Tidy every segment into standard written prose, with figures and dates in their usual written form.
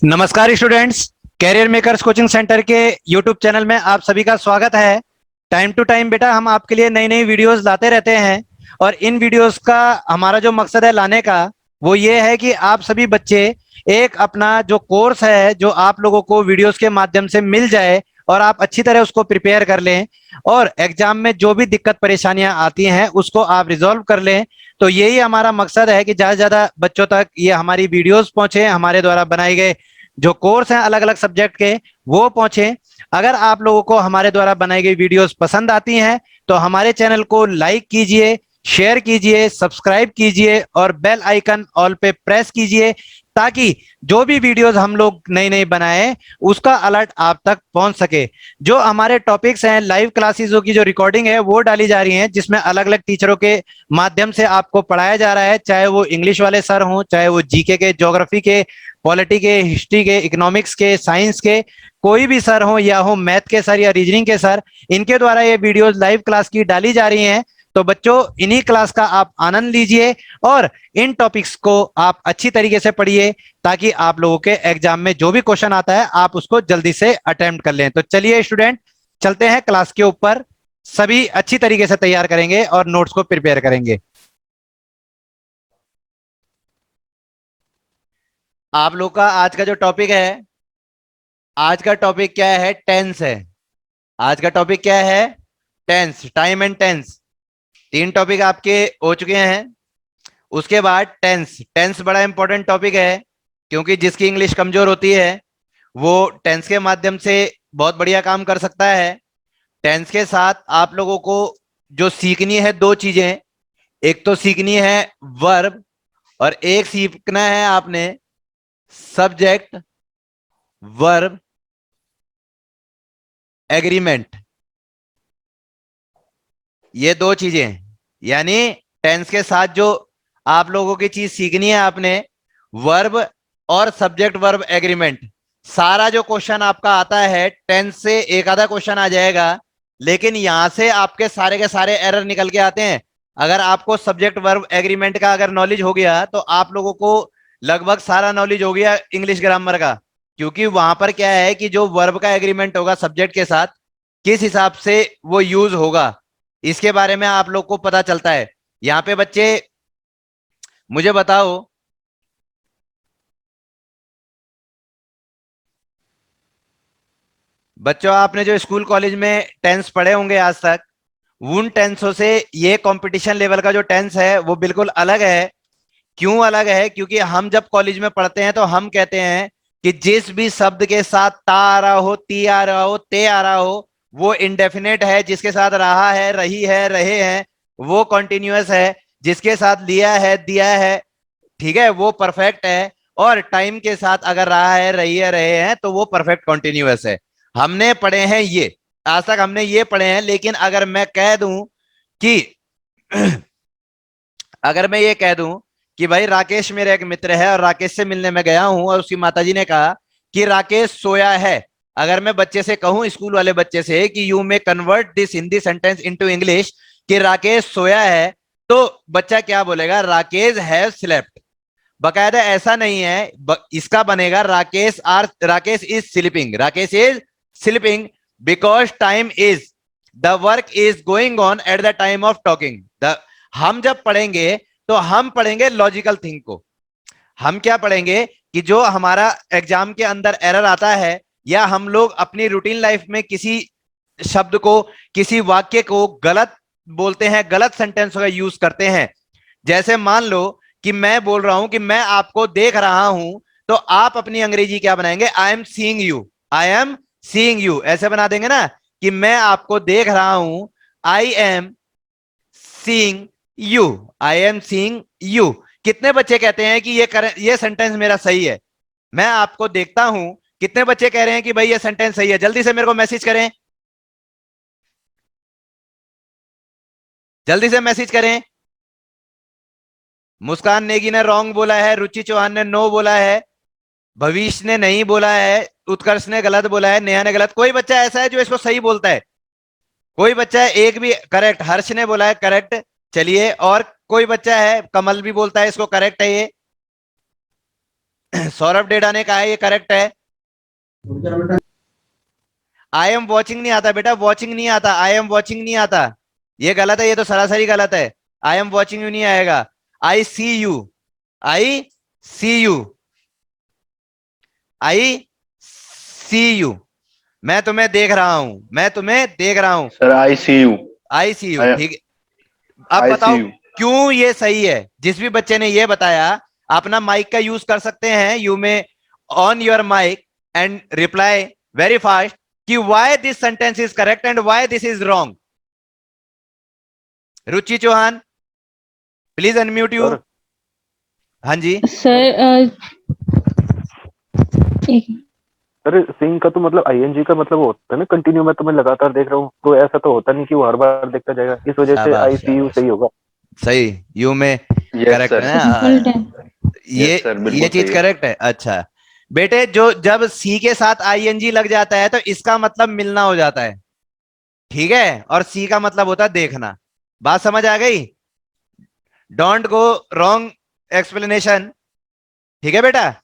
नमस्कार students. Career makers coaching centre के YouTube channel में आप सभी का स्वागत है। टाइम टू टाइम बेटा हम आपके लिए नई नई वीडियोस लाते रहते हैं और इन वीडियोस का हमारा जो मकसद है लाने का वो ये है कि आप सभी बच्चे एक अपना जो कोर्स है जो आप लोगों को वीडियोस के माध्यम से मिल जाए और आप अच्छी तरह उसको प्रिपेयर कर लें और एग्जाम में जो भी दिक्कत परेशानियां आती हैं उसको आप रिजॉल्व कर लें। तो यही हमारा मकसद है कि ज्यादा से ज्यादा बच्चों तक ये हमारी वीडियोस पहुंचे, हमारे द्वारा बनाए गए जो कोर्स हैं अलग अलग सब्जेक्ट के वो पहुंचे। अगर आप लोगों को हमारे द्वारा बनाई गई वीडियोस पसंद आती हैं तो हमारे चैनल को लाइक कीजिए, शेयर कीजिए, सब्सक्राइब कीजिए और बेल आइकन ऑल पे प्रेस कीजिए ताकि जो भी वीडियोस हम लोग नई नई बनाए उसका अलर्ट आप तक पहुंच सके। जो हमारे टॉपिक्स हैं लाइव क्लासेसों की जो रिकॉर्डिंग है वो डाली जा रही है जिसमें अलग अलग टीचरों के माध्यम से आपको पढ़ाया जा रहा है, चाहे वो इंग्लिश वाले सर हों, चाहे वो जीके के, ज्योग्राफी के, पॉलिटी के, हिस्ट्री के, इकोनॉमिक्स के, साइंस के, कोई भी सर हो या हो मैथ के सर या रीजनिंग के सर, इनके द्वारा ये वीडियोस लाइव क्लास की डाली जा रही हैं। तो बच्चों इन्हीं क्लास का आप आनंद लीजिए और इन टॉपिक्स को आप अच्छी तरीके से पढ़िए ताकि आप लोगों के एग्जाम में जो भी क्वेश्चन आता है आप उसको जल्दी से अटेम्प्ट कर लें। तो चलिए स्टूडेंट चलते हैं क्लास के ऊपर, सभी अच्छी तरीके से तैयार करेंगे और नोट्स को प्रिपेयर करेंगे। आप लोग का आज का जो टॉपिक है, आज का टॉपिक क्या है? टेंस है। आज का टॉपिक क्या है? Tense, time and tense. तीन टॉपिक आपके हो चुके हैं। उसके बाद टेंस। टेंस बड़ा इंपॉर्टेंट टॉपिक है क्योंकि जिसकी इंग्लिश कमजोर होती है वो टेंस के माध्यम से बहुत बढ़िया काम कर सकता है। टेंस के साथ आप लोगों को जो सीखनी है दो चीजें, एक तो सीखनी है वर्ब और एक सीखना है आपने सब्जेक्ट वर्ब एग्रीमेंट। ये दो चीजें हैं। यानी टेंस के साथ जो आप लोगों की चीज सीखनी है आपने वर्ब और सब्जेक्ट वर्ब एग्रीमेंट। सारा जो क्वेश्चन आपका आता है टेंस से एक आधा क्वेश्चन आ जाएगा लेकिन यहां से आपके सारे के सारे एरर निकल के आते हैं। अगर आपको सब्जेक्ट वर्ब एग्रीमेंट का अगर नॉलेज हो गया तो आप लोगों को लगभग सारा नॉलेज हो गया इंग्लिश ग्रामर का, क्योंकि वहां पर क्या है कि जो वर्ब का एग्रीमेंट होगा सब्जेक्ट के साथ किस हिसाब से वो यूज होगा इसके बारे में आप लोग को पता चलता है। यहाँ पे बच्चे मुझे बताओ, बच्चों आपने जो स्कूल कॉलेज में टेंस पढ़े होंगे आज तक, उन टेंसों से ये कंपटीशन लेवल का जो टेंस है वो बिल्कुल अलग है। क्यों अलग है? क्योंकि हम जब कॉलेज में पढ़ते हैं तो हम कहते हैं कि जिस भी शब्द के साथ ता आ रहा हो, ती आ रहा हो, ते आ रहा हो वो इंडेफिनेट है, जिसके साथ रहा है, रही है, रहे हैं वो कॉन्टिन्यूअस है, जिसके साथ लिया है, दिया है, ठीक है, वो परफेक्ट है, और टाइम के साथ अगर रहा है, रही है, रहे हैं तो वो परफेक्ट कॉन्टिन्यूअस है। हमने पढ़े हैं ये, आज तक हमने ये पढ़े हैं। लेकिन अगर मैं कह दूं कि अगर मैं ये कह दूं कि भाई राकेश मेरा एक मित्र है और राकेश से मिलने में गया हूं और उसकी माताजी ने कहा कि राकेश सोया है, अगर मैं बच्चे से कहूं, स्कूल वाले बच्चे से, कि you may convert this Hindi sentence into English, कि राकेश सोया है, तो बच्चा क्या बोलेगा? Rakesh have slept. बकायदा ऐसा नहीं है, इसका बनेगा Rakesh is sleeping, Rakesh is sleeping because time is the work is going on at the time of talking. The हम जब पढ़ेंगे तो हम पढ़ेंगे लॉजिकल थिंग को। हम क्या पढ़ेंगे कि जो हमारा एग्जाम के अंदर एरर आता है या हम लोग अपनी रूटीन लाइफ में किसी शब्द को, किसी वाक्य को गलत बोलते हैं, गलत सेंटेंस का यूज करते हैं। जैसे मान लो कि मैं बोल रहा हूं कि मैं आपको देख रहा हूं, तो आप अपनी अंग्रेजी क्या बनाएंगे? I am seeing you, I am seeing you, ऐसे बना देंगे ना कि मैं आपको देख रहा हूं, I am seeing you, I am seeing you. कितने बच्चे कहते हैं कि ये सेंटेंस मेरा सही है? मैं आपको देखता हूं, कितने बच्चे कह रहे हैं कि भाई ये सेंटेंस सही है? जल्दी से मेरे को मैसेज करें, जल्दी से मैसेज करें। मुस्कान नेगी ने रॉन्ग बोला है, रुचि चौहान ने नो बोला है, भविष्य ने नहीं बोला है, उत्कर्ष ने गलत बोला है, नेहा ने गलत। कोई बच्चा ऐसा है जो इसको सही बोलता है? कोई बच्चा है एक भी करेक्ट? हर्ष ने बोला है करेक्ट। चलिए, और कोई बच्चा है? कमल भी बोलता है इसको करेक्ट है ये। सौरभ डेडा ने कहा है ये करेक्ट है। आई एम वॉचिंग नहीं आता बेटा, वॉचिंग नहीं आता, आई एम वॉचिंग नहीं आता, ये गलत है, ये तो सरासरी गलत है। आई एम वॉचिंग यू नहीं आएगा, I see you, I see you, I see you, मैं तुम्हें देख रहा हूं, मैं तुम्हें देख रहा हूं। Sir I see you. I see you, ठीक है। अब आई सी बताओ यू। क्यों ये सही है। जिस भी बच्चे ने ये बताया, अपना माइक का यूज कर सकते हैं, you may on your mic and reply very fast कि why this sentence is correct and why this is wrong. Ruchi Chauhan, please unmute you. हाँ जी सर अरे सिंग का तो मतलब आईएनजी का मतलब होता है ना कंटिन्यू, मैं तुम्हें लगातार देख रहा हूँ, तो ऐसा तो होता नहीं कि वो हर बार देखता जाएगा, इस वजह से शाबाश आई सी यू शाबाश, सही होगा। सही, यू में यस करेक्ट सर। है सिंपल ना? टेंस। ये यस सर, ये बिल्कुल चीज सही है। करेक्ट है। अच्छा बेटे, जो जब सी के साथ आईएनजी लग जाता है तो इसका मतलब मिलना हो जाता है, ठीक है, और सी का मतलब होता है देखना। बात समझ आ गई? डोंट गो रॉन्ग एक्सप्लेनेशन, ठीक है बेटा।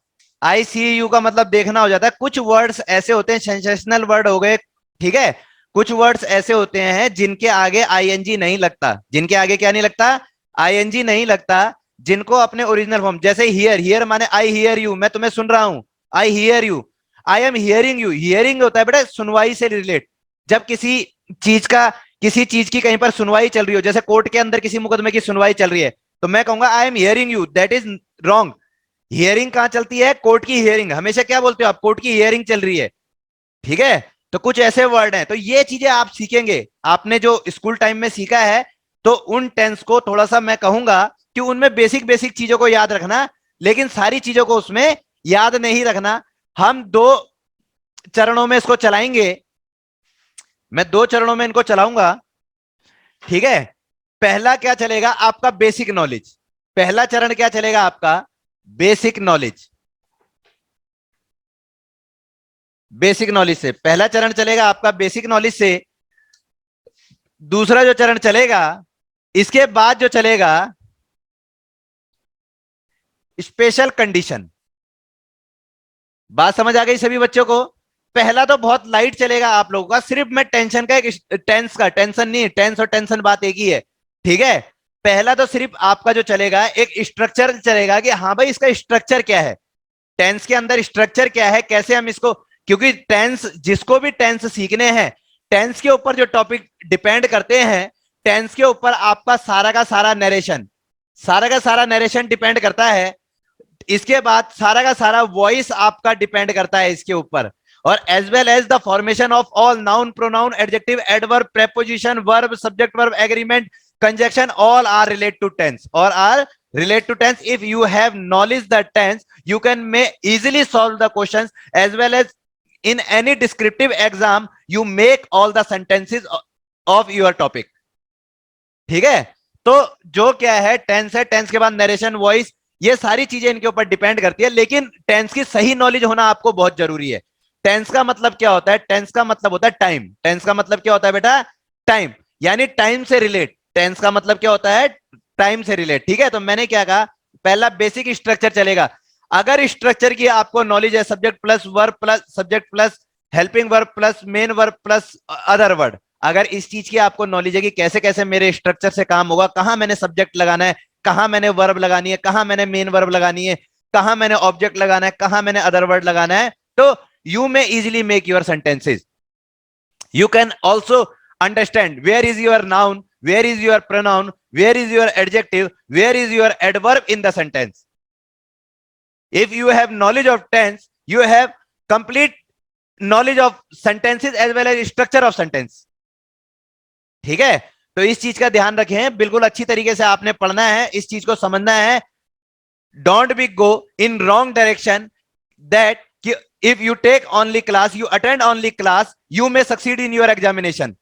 आई सी यू का मतलब देखना हो जाता है। कुछ वर्ड्स ऐसे होते हैं, सेंसेशनल वर्ड हो गए, ठीक है। कुछ वर्ड्स ऐसे होते हैं जिनके आगे आईएनजी नहीं लगता, जिनके आगे क्या नहीं लगता, आईएनजी नहीं लगता, जिनको अपने ओरिजिनल फॉर्म, जैसे हियर, हियर माने आई हियर यू, मैं तुम्हें सुन रहा हूं, I hear you, I am hearing you. Hearing होता है बेटा सुनवाई से रिलेट, जब किसी चीज का, किसी चीज की कहीं पर सुनवाई चल रही हो, जैसे कोर्ट के अंदर किसी मुकदमे की सुनवाई चल रही है, तो मैं कहूंगा I am hearing you, that is wrong. Hearing कहां चलती है? कोर्ट की हियरिंग। हमेशा क्या बोलते हो आप? कोर्ट की हियरिंग चल रही है, ठीक है। तो कुछ ऐसे वर्ड हैं, तो ये चीजें आप सीखेंगे, आपने जो स्कूल टाइम में सीखा है, तो उन टेंस को थोड़ा सा मैं कहूंगा कि उनमें बेसिक बेसिक चीजों को याद रखना, लेकिन सारी चीजों को उसमें याद नहीं रखना। हम दो चरणों में इसको चलाएंगे, मैं दो चरणों में इनको चलाऊंगा, ठीक है। पहला क्या चलेगा? आपका बेसिक नॉलेज। पहला चरण क्या चलेगा आपका? Basic knowledge. बेसिक नॉलेज से पहला चरण चलेगा आपका बेसिक नॉलेज से। दूसरा जो चरण चलेगा, इसके बाद जो चलेगा स्पेशल कंडीशन। बात समझ आ गई सभी बच्चों को? पहला तो बहुत लाइट चलेगा आप लोगों का, सिर्फ मैं टेंशन का, एक टेंस का, टेंशन नहीं, टेंस और टेंशन बात एक ही है, ठीक है। पहला तो सिर्फ आपका जो चलेगा एक स्ट्रक्चर चलेगा कि हाँ भाई इसका स्ट्रक्चर क्या है, टेंस के अंदर स्ट्रक्चर क्या है, कैसे हम इसको, क्योंकि टेंस, जिसको भी टेंस सीखने हैं, टेंस के ऊपर जो टॉपिक डिपेंड करते हैं, टेंस के ऊपर आपका सारा का सारा नरेशन, सारा का सारा नरेशन डिपेंड करता है। इसके बाद सारा का सारा वॉइस आपका डिपेंड करता है इसके ऊपर, और as well as the formation of all noun, pronoun, adjective, adverb, preposition, verb, subject verb, agreement, conjunction, all are related to tense, or are relate to tense. If you have knowledge that tense, you can may easily solve the questions, as well as in any descriptive exam you make all the sentences of your topic, ठीक है। तो जो क्या है, tense है, tense के बाद narration, voice, ये सारी चीजें इनके ऊपर डिपेंड करती है, लेकिन टेंस की सही नॉलेज होना आपको बहुत जरूरी है। टेंस का मतलब क्या होता है? टेंस का मतलब होता है टाइम। टेंस का मतलब क्या होता है बेटा? टाइम, यानी टाइम से रिलेट। टेंस का मतलब क्या होता है? टाइम से रिलेट, ठीक है। तो मैंने क्या कहा, पहला बेसिक स्ट्रक्चर चलेगा। अगर स्ट्रक्चर की आपको नॉलेज है, subject plus verb plus subject plus helping verb plus main verb plus other word, अगर इस चीज की आपको नॉलेज है कि कैसे कैसे मेरे स्ट्रक्चर से काम होगा, कहां मैंने सब्जेक्ट लगाना है, कहां मैंने वर्ब लगानी है, कहां मैंने मेन वर्ब लगानी है, कहां मैंने ऑब्जेक्ट लगाना है, कहां मैंने अदर वर्ड लगाना है, तो you may easily make your sentences. You can also understand where is your noun, where is your pronoun, where is your adjective, where is your adverb in the sentence. If you have knowledge of tense, you have complete knowledge of sentences as well as structure of sentence, ठीक है। तो इस चीज का ध्यान रखें, बिल्कुल अच्छी तरीके से आपने पढ़ना है, इस चीज को समझना है। Don't be go in wrong direction, that if you take only class, you attend only class, you may succeed in your examination.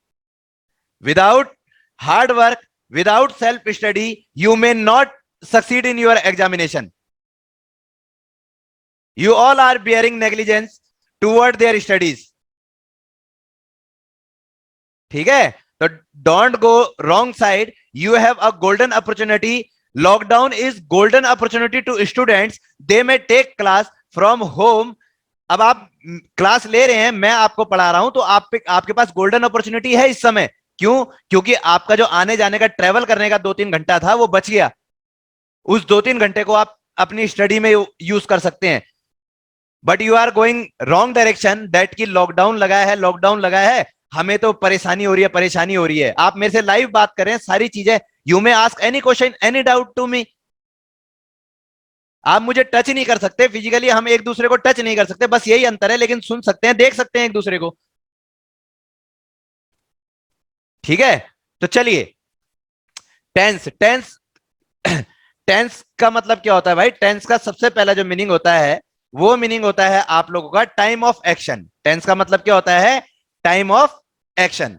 Without hard work, without self study, you may not succeed in your examination. You all are bearing negligence toward their studies, ठीक है। तो don't go wrong side, you have a golden opportunity. Lockdown is golden opportunity to students. They may take class, from home. अब आप class ले रहे हैं, मैं आपको पढ़ा रहा हूं, तो आपके पास गोल्डन अपॉर्चुनिटी है इस समय। क्यों? क्योंकि आपका जो आने जाने का, ट्रेवल करने का 2-3 घंटा था, वो बच गया। उस 2-3 घंटे को आप अपनी स्टडी में यूज कर सकते हैं। But you are going wrong direction, that की लॉकडाउन लगा है, लॉकडाउन लगा है, हमें तो परेशानी हो रही है, परेशानी हो रही है। आप मेरे से लाइव बात करें, सारी चीजें, you may ask any question, any doubt to me. आप मुझे टच नहीं कर सकते फिजिकली, हम एक दूसरे को टच नहीं कर सकते, बस यही अंतर है, लेकिन सुन सकते हैं, देख सकते हैं एक दूसरे को। ठीक है, तो चलिए, टेंस टेंस टेंस का मतलब क्या होता है भाई? टेंस का सबसे पहला जो मीनिंग होता है, वो मीनिंग होता है आप लोगों का टाइम ऑफ एक्शन। टेंस का मतलब क्या होता है? Time of action.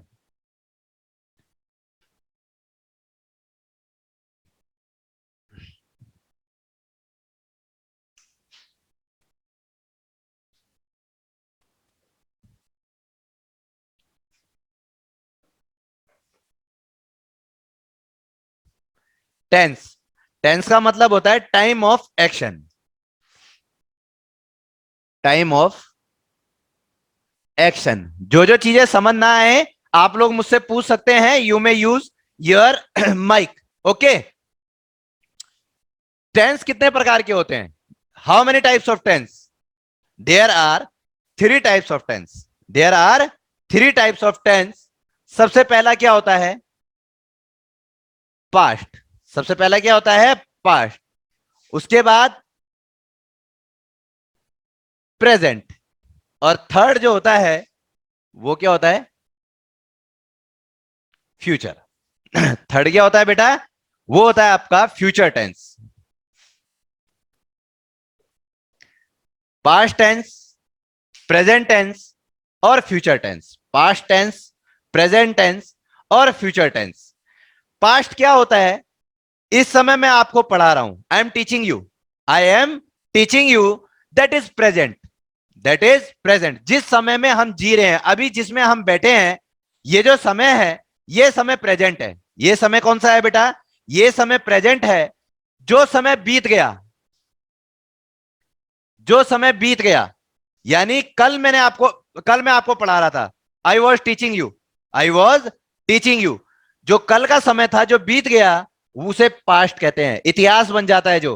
Tense tense का मतलब होता है time of action. Time of action. जो जो चीजें समझ ना आए, आप लोग मुझसे पूछ सकते हैं, you may use your mic. Okay. Tense कितने प्रकार के होते हैं? How many types of tense? There are 3 types of tense. There are 3 types of tense. सबसे पहला क्या होता है? पास्ट। सबसे पहला क्या होता है? पास्ट। उसके बाद प्रेजेंट। और थर्ड जो होता है, वो क्या होता है? फ्यूचर। थर्ड क्या होता है बेटा? वो होता है आपका future tense. Past tense, present tense और future tense. Past tense, present tense और फ्यूचर टेंस। पास्ट क्या होता है? इस समय मैं आपको पढ़ा रहा हूं, I am teaching you, I am teaching you, that is present. That is present. जिस समय में हम जी रहे हैं, अभी जिसमें हम बैठे हैं, ये जो समय है, ये समय प्रेजेंट है। ये समय कौन सा है बेटा? ये समय प्रेजेंट है। जो समय बीत गया, जो समय बीत गया, यानी कल मैं आपको पढ़ा रहा था, I was teaching you, I was teaching you. जो कल का समय था, जो बीत गया, उसे पास्ट कहते हैं। इतिहास बन जाता है जो,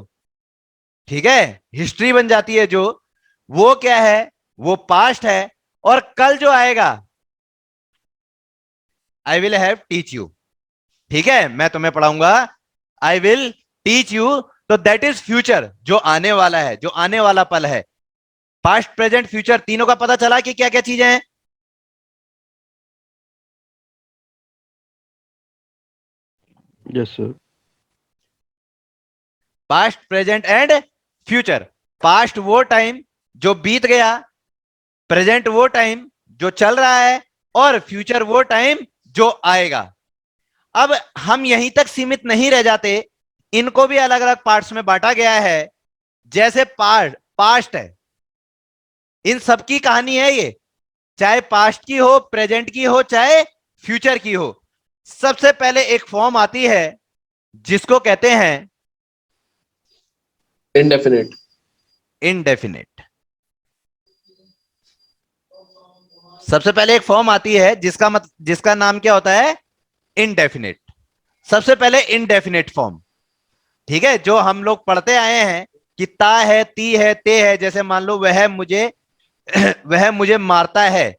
ठीक है, हिस्ट्री बन जाती है जो, वो क्या है? वो पास्ट है। और कल जो आएगा, I will have teach you. ठीक है, मैं तुम्हें पढ़ाऊंगा, आई विल टीच यू। तो दैट इज फ्यूचर, जो आने वाला है, जो आने वाला पल है। पास्ट, प्रेजेंट, फ्यूचर, तीनों का पता चला कि क्या क्या चीजें हैं? Yes sir. Past, present and future. Past वो टाइम जो बीत गया, प्रेजेंट वो टाइम जो चल रहा है, और फ्यूचर वो टाइम जो आएगा। अब हम यहीं तक सीमित नहीं रह जाते, इनको भी अलग अलग पार्ट्स में बांटा गया है। जैसे पास्ट है, इन सबकी कहानी है ये, चाहे पास्ट की हो, प्रेजेंट की हो, चाहे फ्यूचर की हो। सबसे पहले एक फॉर्म आती है जिसको कहते हैं indefinite. इनडेफिनिट। सबसे पहले एक फॉर्म आती है जिसका नाम क्या होता है? इनडेफिनिट। सबसे पहले इनडेफिनिट फॉर्म, ठीक है, जो हम लोग पढ़ते आए हैं कि ता है, ती है, ते है। जैसे मान लो, वह मुझे वह मुझे मारता है,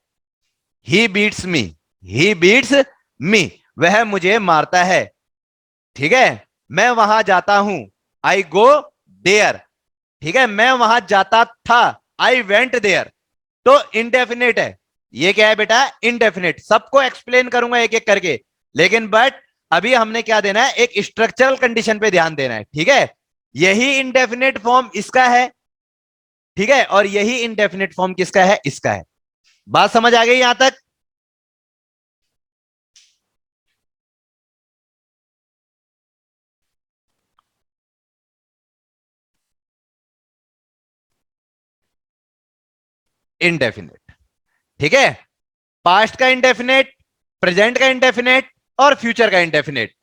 ही बीट्स मी, ही बीट्स मी, वह मुझे मारता है। ठीक है, मैं वहां जाता हूं, आई गो देयर। ठीक है, मैं वहां जाता था, आई वेंट देयर। तो इंडेफिनिट है। ये क्या है बेटा? इंडेफिनिट। सबको एक्सप्लेन करूंगा एक एक करके, लेकिन बट अभी हमने क्या देना है? एक स्ट्रक्चरल कंडीशन पे ध्यान देना है। ठीक है, यही इंडेफिनिट फॉर्म इसका है, ठीक है, और यही इंडेफिनिट फॉर्म किसका है? इसका है। बात समझ आ गई यहां तक? इंडेफिनिट, ठीक है। पास्ट का इंडेफिनिट, प्रेजेंट का इंडेफिनिट और फ्यूचर का इंडेफिनिट।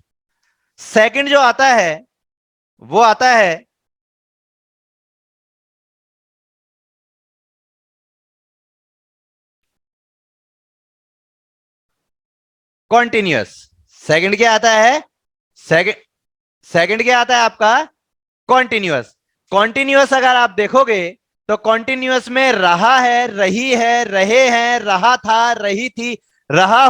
सेकंड जो आता है, वो आता है कॉन्टिन्यूअस। सेकंड क्या आता है? सेकंड क्या आता है आपका? कॉन्टिन्यूअस। कॉन्टिन्यूअस अगर आप देखोगे तो कॉन्टिन्यूअस में रहा है, रही है, रहे हैं, रहा था, रही थी, रहा,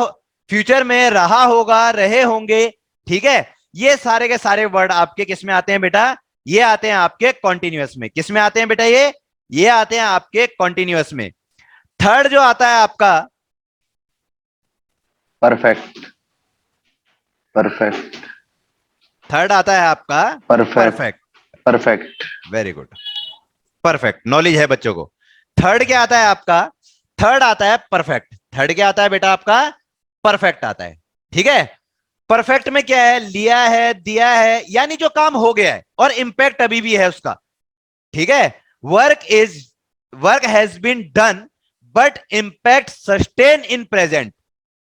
फ्यूचर में रहा होगा, रहे होंगे। ठीक है, ये सारे के सारे वर्ड आपके किस में आते हैं बेटा? ये आते हैं आपके कॉन्टिन्यूअस में। किस में आते हैं बेटा? ये आते हैं आपके कॉन्टिन्यूअस में। थर्ड जो आता है आपका परफेक्ट। परफेक्ट। थर्ड आता है आपका perfect. Perfect. Very good, perfect, knowledge है बच्चों को। थर्ड क्या आता है आपका? थर्ड आता है परफेक्ट। थर्ड क्या आता है बेटा आपका? परफेक्ट आता है। ठीक है, परफेक्ट में क्या है? लिया है, दिया है, यानी जो काम हो गया है और इंपैक्ट अभी भी है उसका। ठीक है, work has been done but impact sustain in present,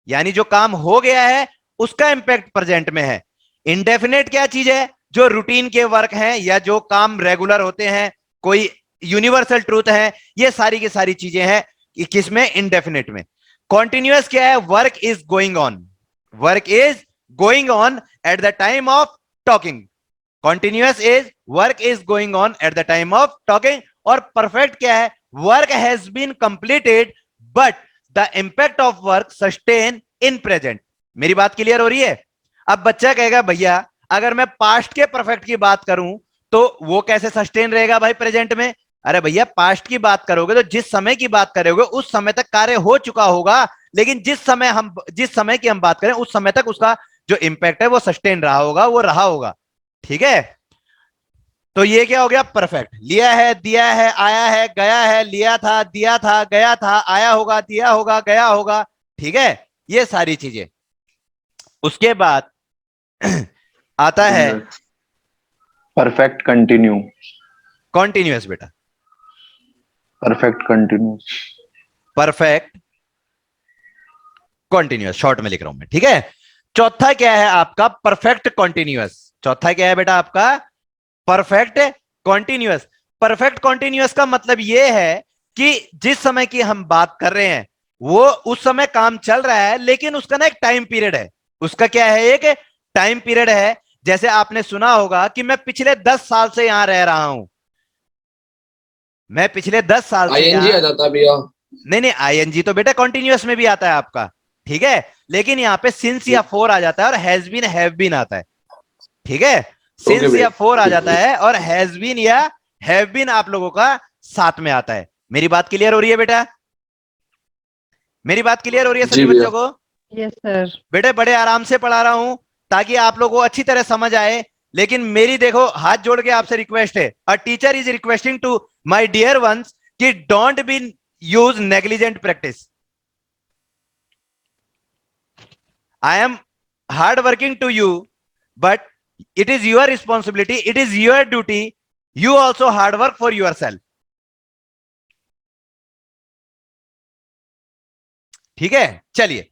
यानी जो काम हो गया है उसका इंपैक्ट प्रेजेंट में है। इंडेफिनेट क्या चीज है? जो रूटीन के वर्क हैं या जो काम रेगुलर होते हैं, कोई यूनिवर्सल ट्रूथ है, ये सारी की सारी चीजें हैं किसमें? इंडेफिनेट में। कॉन्टिन्यूअस क्या है? Work is going on, work is going on at the time of talking. Continuous is work is going on at the time of talking. और परफेक्ट क्या है? Work has been completed but the impact of work sustain in present. मेरी बात clear हो रही है? अब बच्चा कहेगा भैया अगर मैं पास्ट के परफेक्ट की बात करूं तो वो कैसे सस्टेन रहेगा भाई प्रेजेंट में? अरे भैया पास्ट की बात करोगे तो जिस समय की बात करोगे उस समय तक कार्य हो चुका होगा, लेकिन जिस समय की हम बात करें उस समय तक उसका जो इंपैक्ट है वो सस्टेन रहा होगा, वो रहा होगा। ठीक है, तो ये क्या हो गया? परफेक्ट। लिया है, दिया है, आया है, गया है, लिया था, दिया था, गया था, आया होगा, दिया होगा, गया होगा। ठीक है, ये सारी चीजें। उसके बाद आता है परफेक्ट कंटिन्यू। कॉन्टिन्यूअस बेटा, perfect continuous. Perfect continuous, short में लिख रहा हूं मैं। ठीक है, चौथा क्या है आपका? Perfect continuous. चौथा क्या है बेटा आपका? Perfect continuous. परफेक्ट कॉन्टिन्यूअस का मतलब यह है कि जिस समय की हम बात कर रहे हैं वो उस समय काम चल रहा है, लेकिन उसका ना एक टाइम पीरियड है। उसका क्या है? एक टाइम पीरियड है। जैसे आपने सुना होगा कि मैं पिछले 10 साल से यहां रह रहा हूं, मैं पिछले 10 साल से आईएनजी आ जाता भैया। नहीं, आईएनजी तो बेटा कॉन्टिन्यूअस में भी आता है आपका। ठीक है, लेकिन यहां पे सिंस या फोर आ जाता है और हैज बीन, हैव बीन आता है। ठीक है, सिंस या फोर आ जाता है और हैज बीन या हैव बीन आप लोगों का साथ में आता है। मेरी बात क्लियर हो रही है बेटा? मेरी बात क्लियर हो रही है सभी बच्चों को? Yes sir. बेटे बड़े आराम से पढ़ा रहा हूं ताकि आप लोगों को अच्छी तरह समझ आए। लेकिन मेरी देखो हाथ जोड़ के आपसे रिक्वेस्ट है, a teacher is requesting to my dear ones कि don't be use negligent practice. I am hard working to you but it is your responsibility, it is your duty, you also hard work for yourself. ठीक है, चलिए।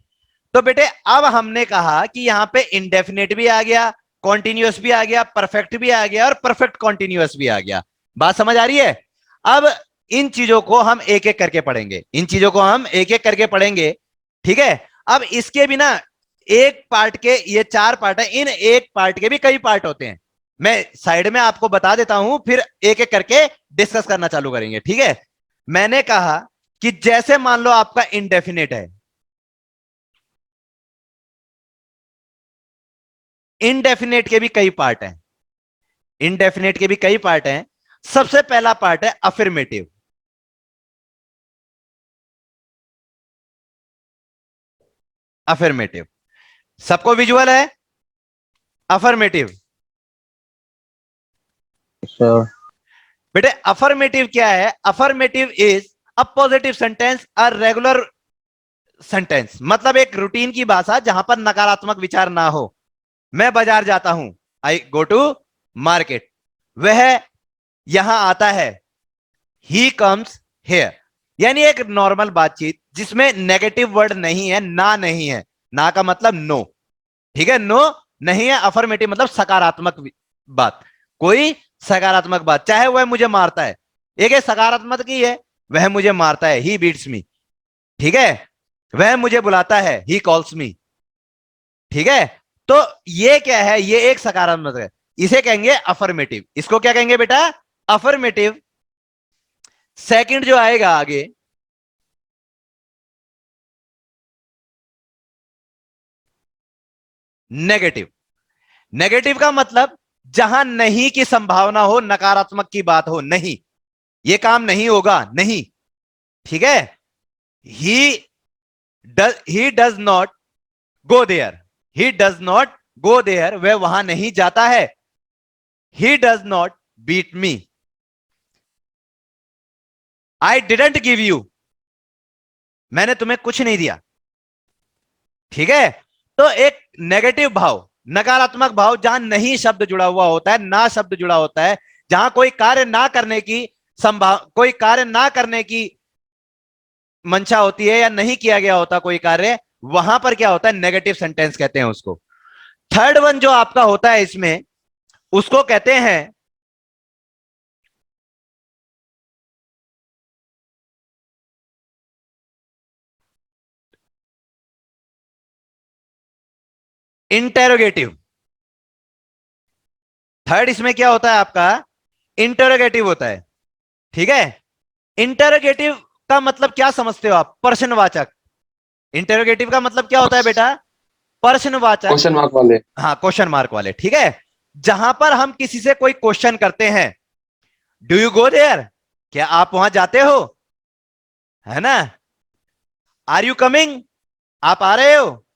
तो बेटे अब हमने कहा कि यहां पे इंडेफिनेट भी आ गया, कॉन्टिन्यूअस भी आ गया, परफेक्ट भी आ गया और परफेक्ट कॉन्टिन्यूअस भी आ गया। बात समझ आ रही है? अब इन चीजों को हम एक एक करके पढ़ेंगे, इन चीजों को हम एक एक करके पढ़ेंगे। ठीक है, अब इसके बिना एक पार्ट के, ये 4 पार्ट है, इन एक पार्ट के भी कई पार्ट होते हैं। मैं साइड में आपको बता देता हूं, फिर एक एक करके डिस्कस करना चालू करेंगे। ठीक है, मैंने कहा कि जैसे मान लो आपका इंडेफिनेट है, इनडेफिनेट के भी कई पार्ट हैं, इनडेफिनेट के भी कई पार्ट हैं। सबसे पहला पार्ट है अफर्मेटिव। अफर्मेटिव सबको विजुअल है? Affirmative sir. बेटे अफर्मेटिव क्या है? Affirmative is a positive sentence, a regular sentence, मतलब एक रूटीन की भाषा जहां पर नकारात्मक विचार ना हो। मैं बाजार जाता हूं, आई गो टू मार्केट, वह यहां आता है, ही कम्स हेयर, यानी एक नॉर्मल बातचीत जिसमें नेगेटिव वर्ड नहीं है, ना नहीं है, ना का मतलब नो। ठीक है, नो नहीं है, अफर्मेटिव मतलब सकारात्मक बात, कोई सकारात्मक बात, चाहे वह मुझे मारता है, एक सकारात्मक की है, वह मुझे मारता है, ही बीट्स मी। ठीक है, वह मुझे बुलाता है, ही कॉल्स मी। ठीक है, तो ये क्या है, ये एक सकारात्मक है, इसे कहेंगे अफर्मेटिव। इसको क्या कहेंगे बेटा, अफर्मेटिव। सेकंड जो आएगा आगे, नेगेटिव। नेगेटिव का मतलब जहां नहीं की संभावना हो, नकारात्मक की बात हो, नहीं ये काम नहीं होगा, नहीं, ठीक है। He does not go there, he does not go there, वह वहां नहीं जाता है। He does not beat me, I didn't give you, मैंने तुम्हें कुछ नहीं दिया, ठीक है। तो एक नेगेटिव भाव, नकारात्मक भाव, जहां नहीं शब्द जुड़ा हुआ होता है, ना शब्द जुड़ा होता है, जहां कोई कार्य ना करने की कोई कार्य ना करने की मंशा होती है या नहीं किया गया होता कोई कार्य, वहां पर क्या होता है, नेगेटिव सेंटेंस कहते हैं उसको। थर्ड वन जो आपका होता है इसमें, उसको कहते हैं इंटेरोगेटिव। थर्ड इसमें क्या होता है आपका, इंटेरोगेटिव होता है, ठीक है। इंटेरोगेटिव का मतलब क्या समझते हो आप, प्रश्नवाचक। इंटेरोगेटिव का मतलब क्या होता है बेटा, प्रश्नवाचक, क्वेश्चन मार्क वाले। हाँ क्वेश्चन मार्क वाले, ठीक है। जहां पर हम किसी से कोई क्वेश्चन करते हैं, डू यू गो देयर, क्या आप वहां जाते हो, है ना, आर यू कमिंग, आप आ रहे हो,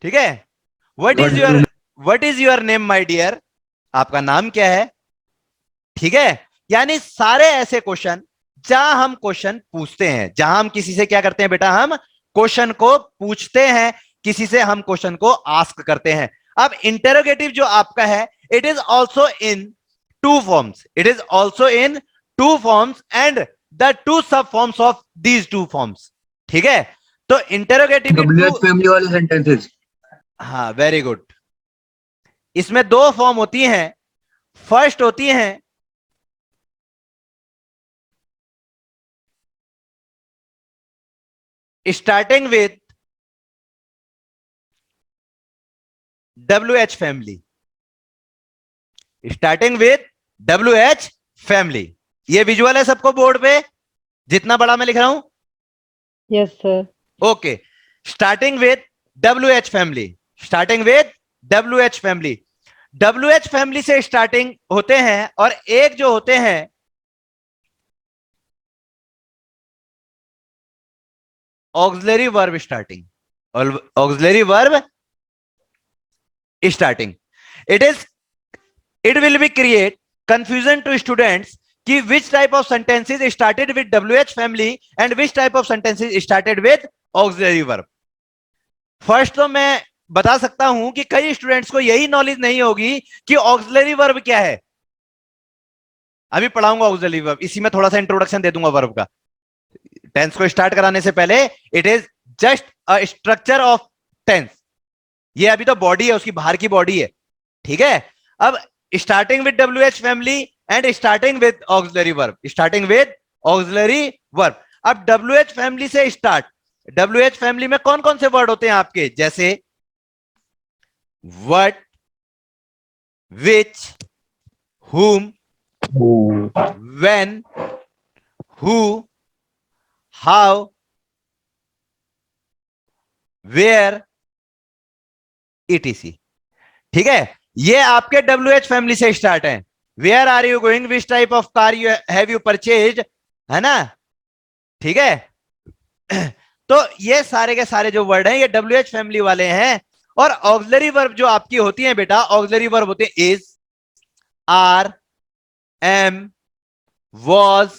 ठीक है। What is your name my dear, आपका नाम क्या है, ठीक है। यानी सारे ऐसे क्वेश्चन जहां हम क्वेश्चन पूछते हैं, जहां हम किसी से क्या करते हैं बेटा, हम क्वेश्चन को पूछते हैं, किसी से हम क्वेश्चन को आस्क करते हैं। अब इंटेरोगेटिव जो आपका है, it is also in two forms, it is also in two forms and the two sub forms of these two forms, ठीक है। तो इंटेरोगेटिव WH फैमिली वाले सेंटेंसेस। हाँ वेरी गुड। इसमें दो फॉर्म होती हैं, फर्स्ट होती हैं starting with WH family, starting with WH family. ये विजुअल है सबको बोर्ड पे, जितना बड़ा मैं लिख रहा हूं, yes sir. Okay. Starting with WH family, starting with WH family. WH family से स्टार्टिंग होते हैं, और एक जो होते हैं auxiliary verb starting, auxiliary verb starting. It will be create confusion to students कि which type of sentences started with WH family and which type of sentences started with auxiliary verb. First तो मैं बता सकता हूं कि कई students को यही नॉलेज नहीं होगी कि ऑक्सिलरी वर्ब क्या है। अभी पढ़ाऊंगा ऑक्सिलरी वर्ब, इसी में थोड़ा सा इंट्रोडक्शन दे दूंगा वर्ब का। टेंस को स्टार्ट कराने से पहले it is just a structure of tense, ये अभी तो बॉडी है, उसकी बाहर की बॉडी है, ठीक है। अब starting with WH family and starting with auxiliary verb, starting with auxiliary verb. अब WH फैमिली से स्टार्ट, WH फैमिली में कौन कौन से वर्ड होते हैं आपके, जैसे what, which, whom, when, who, how, where, etc, ठीक है। ये आपके WH फैमिली से स्टार्ट है। Where are you going, which type of car you have you purchase, है ना, ठीक है। तो ये सारे के सारे जो वर्ड हैं ये WH फैमिली वाले हैं। और ऑक्सिलरी वर्ब जो आपकी होती है बेटा, ऑक्सिलरी वर्ब होते हैं is, are, am, was,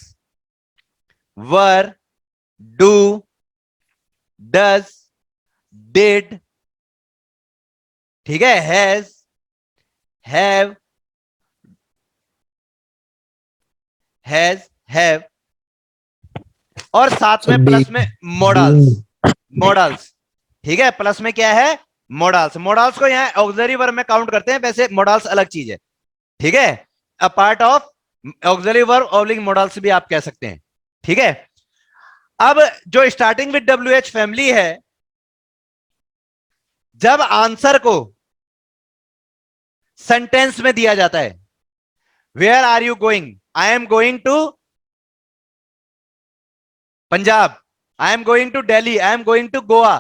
were, do, does, did, ठीक है, हैज, हैव, हैव, और साथ में प्लस में मॉडल्स, ठीक है। प्लस में क्या है, मॉडल्स को यहां ऑक्सिलरी वर्ब में काउंट करते हैं, वैसे मॉडल्स अलग चीज है, ठीक है। A part of auxiliary verb oblique models भी आप कह सकते हैं, ठीक है। अब जो स्टार्टिंग विद WH फैमिली है, जब आंसर को सेंटेंस में दिया जाता है, where are you going, I am going to Punjab, I am going to Delhi, I am going to Goa.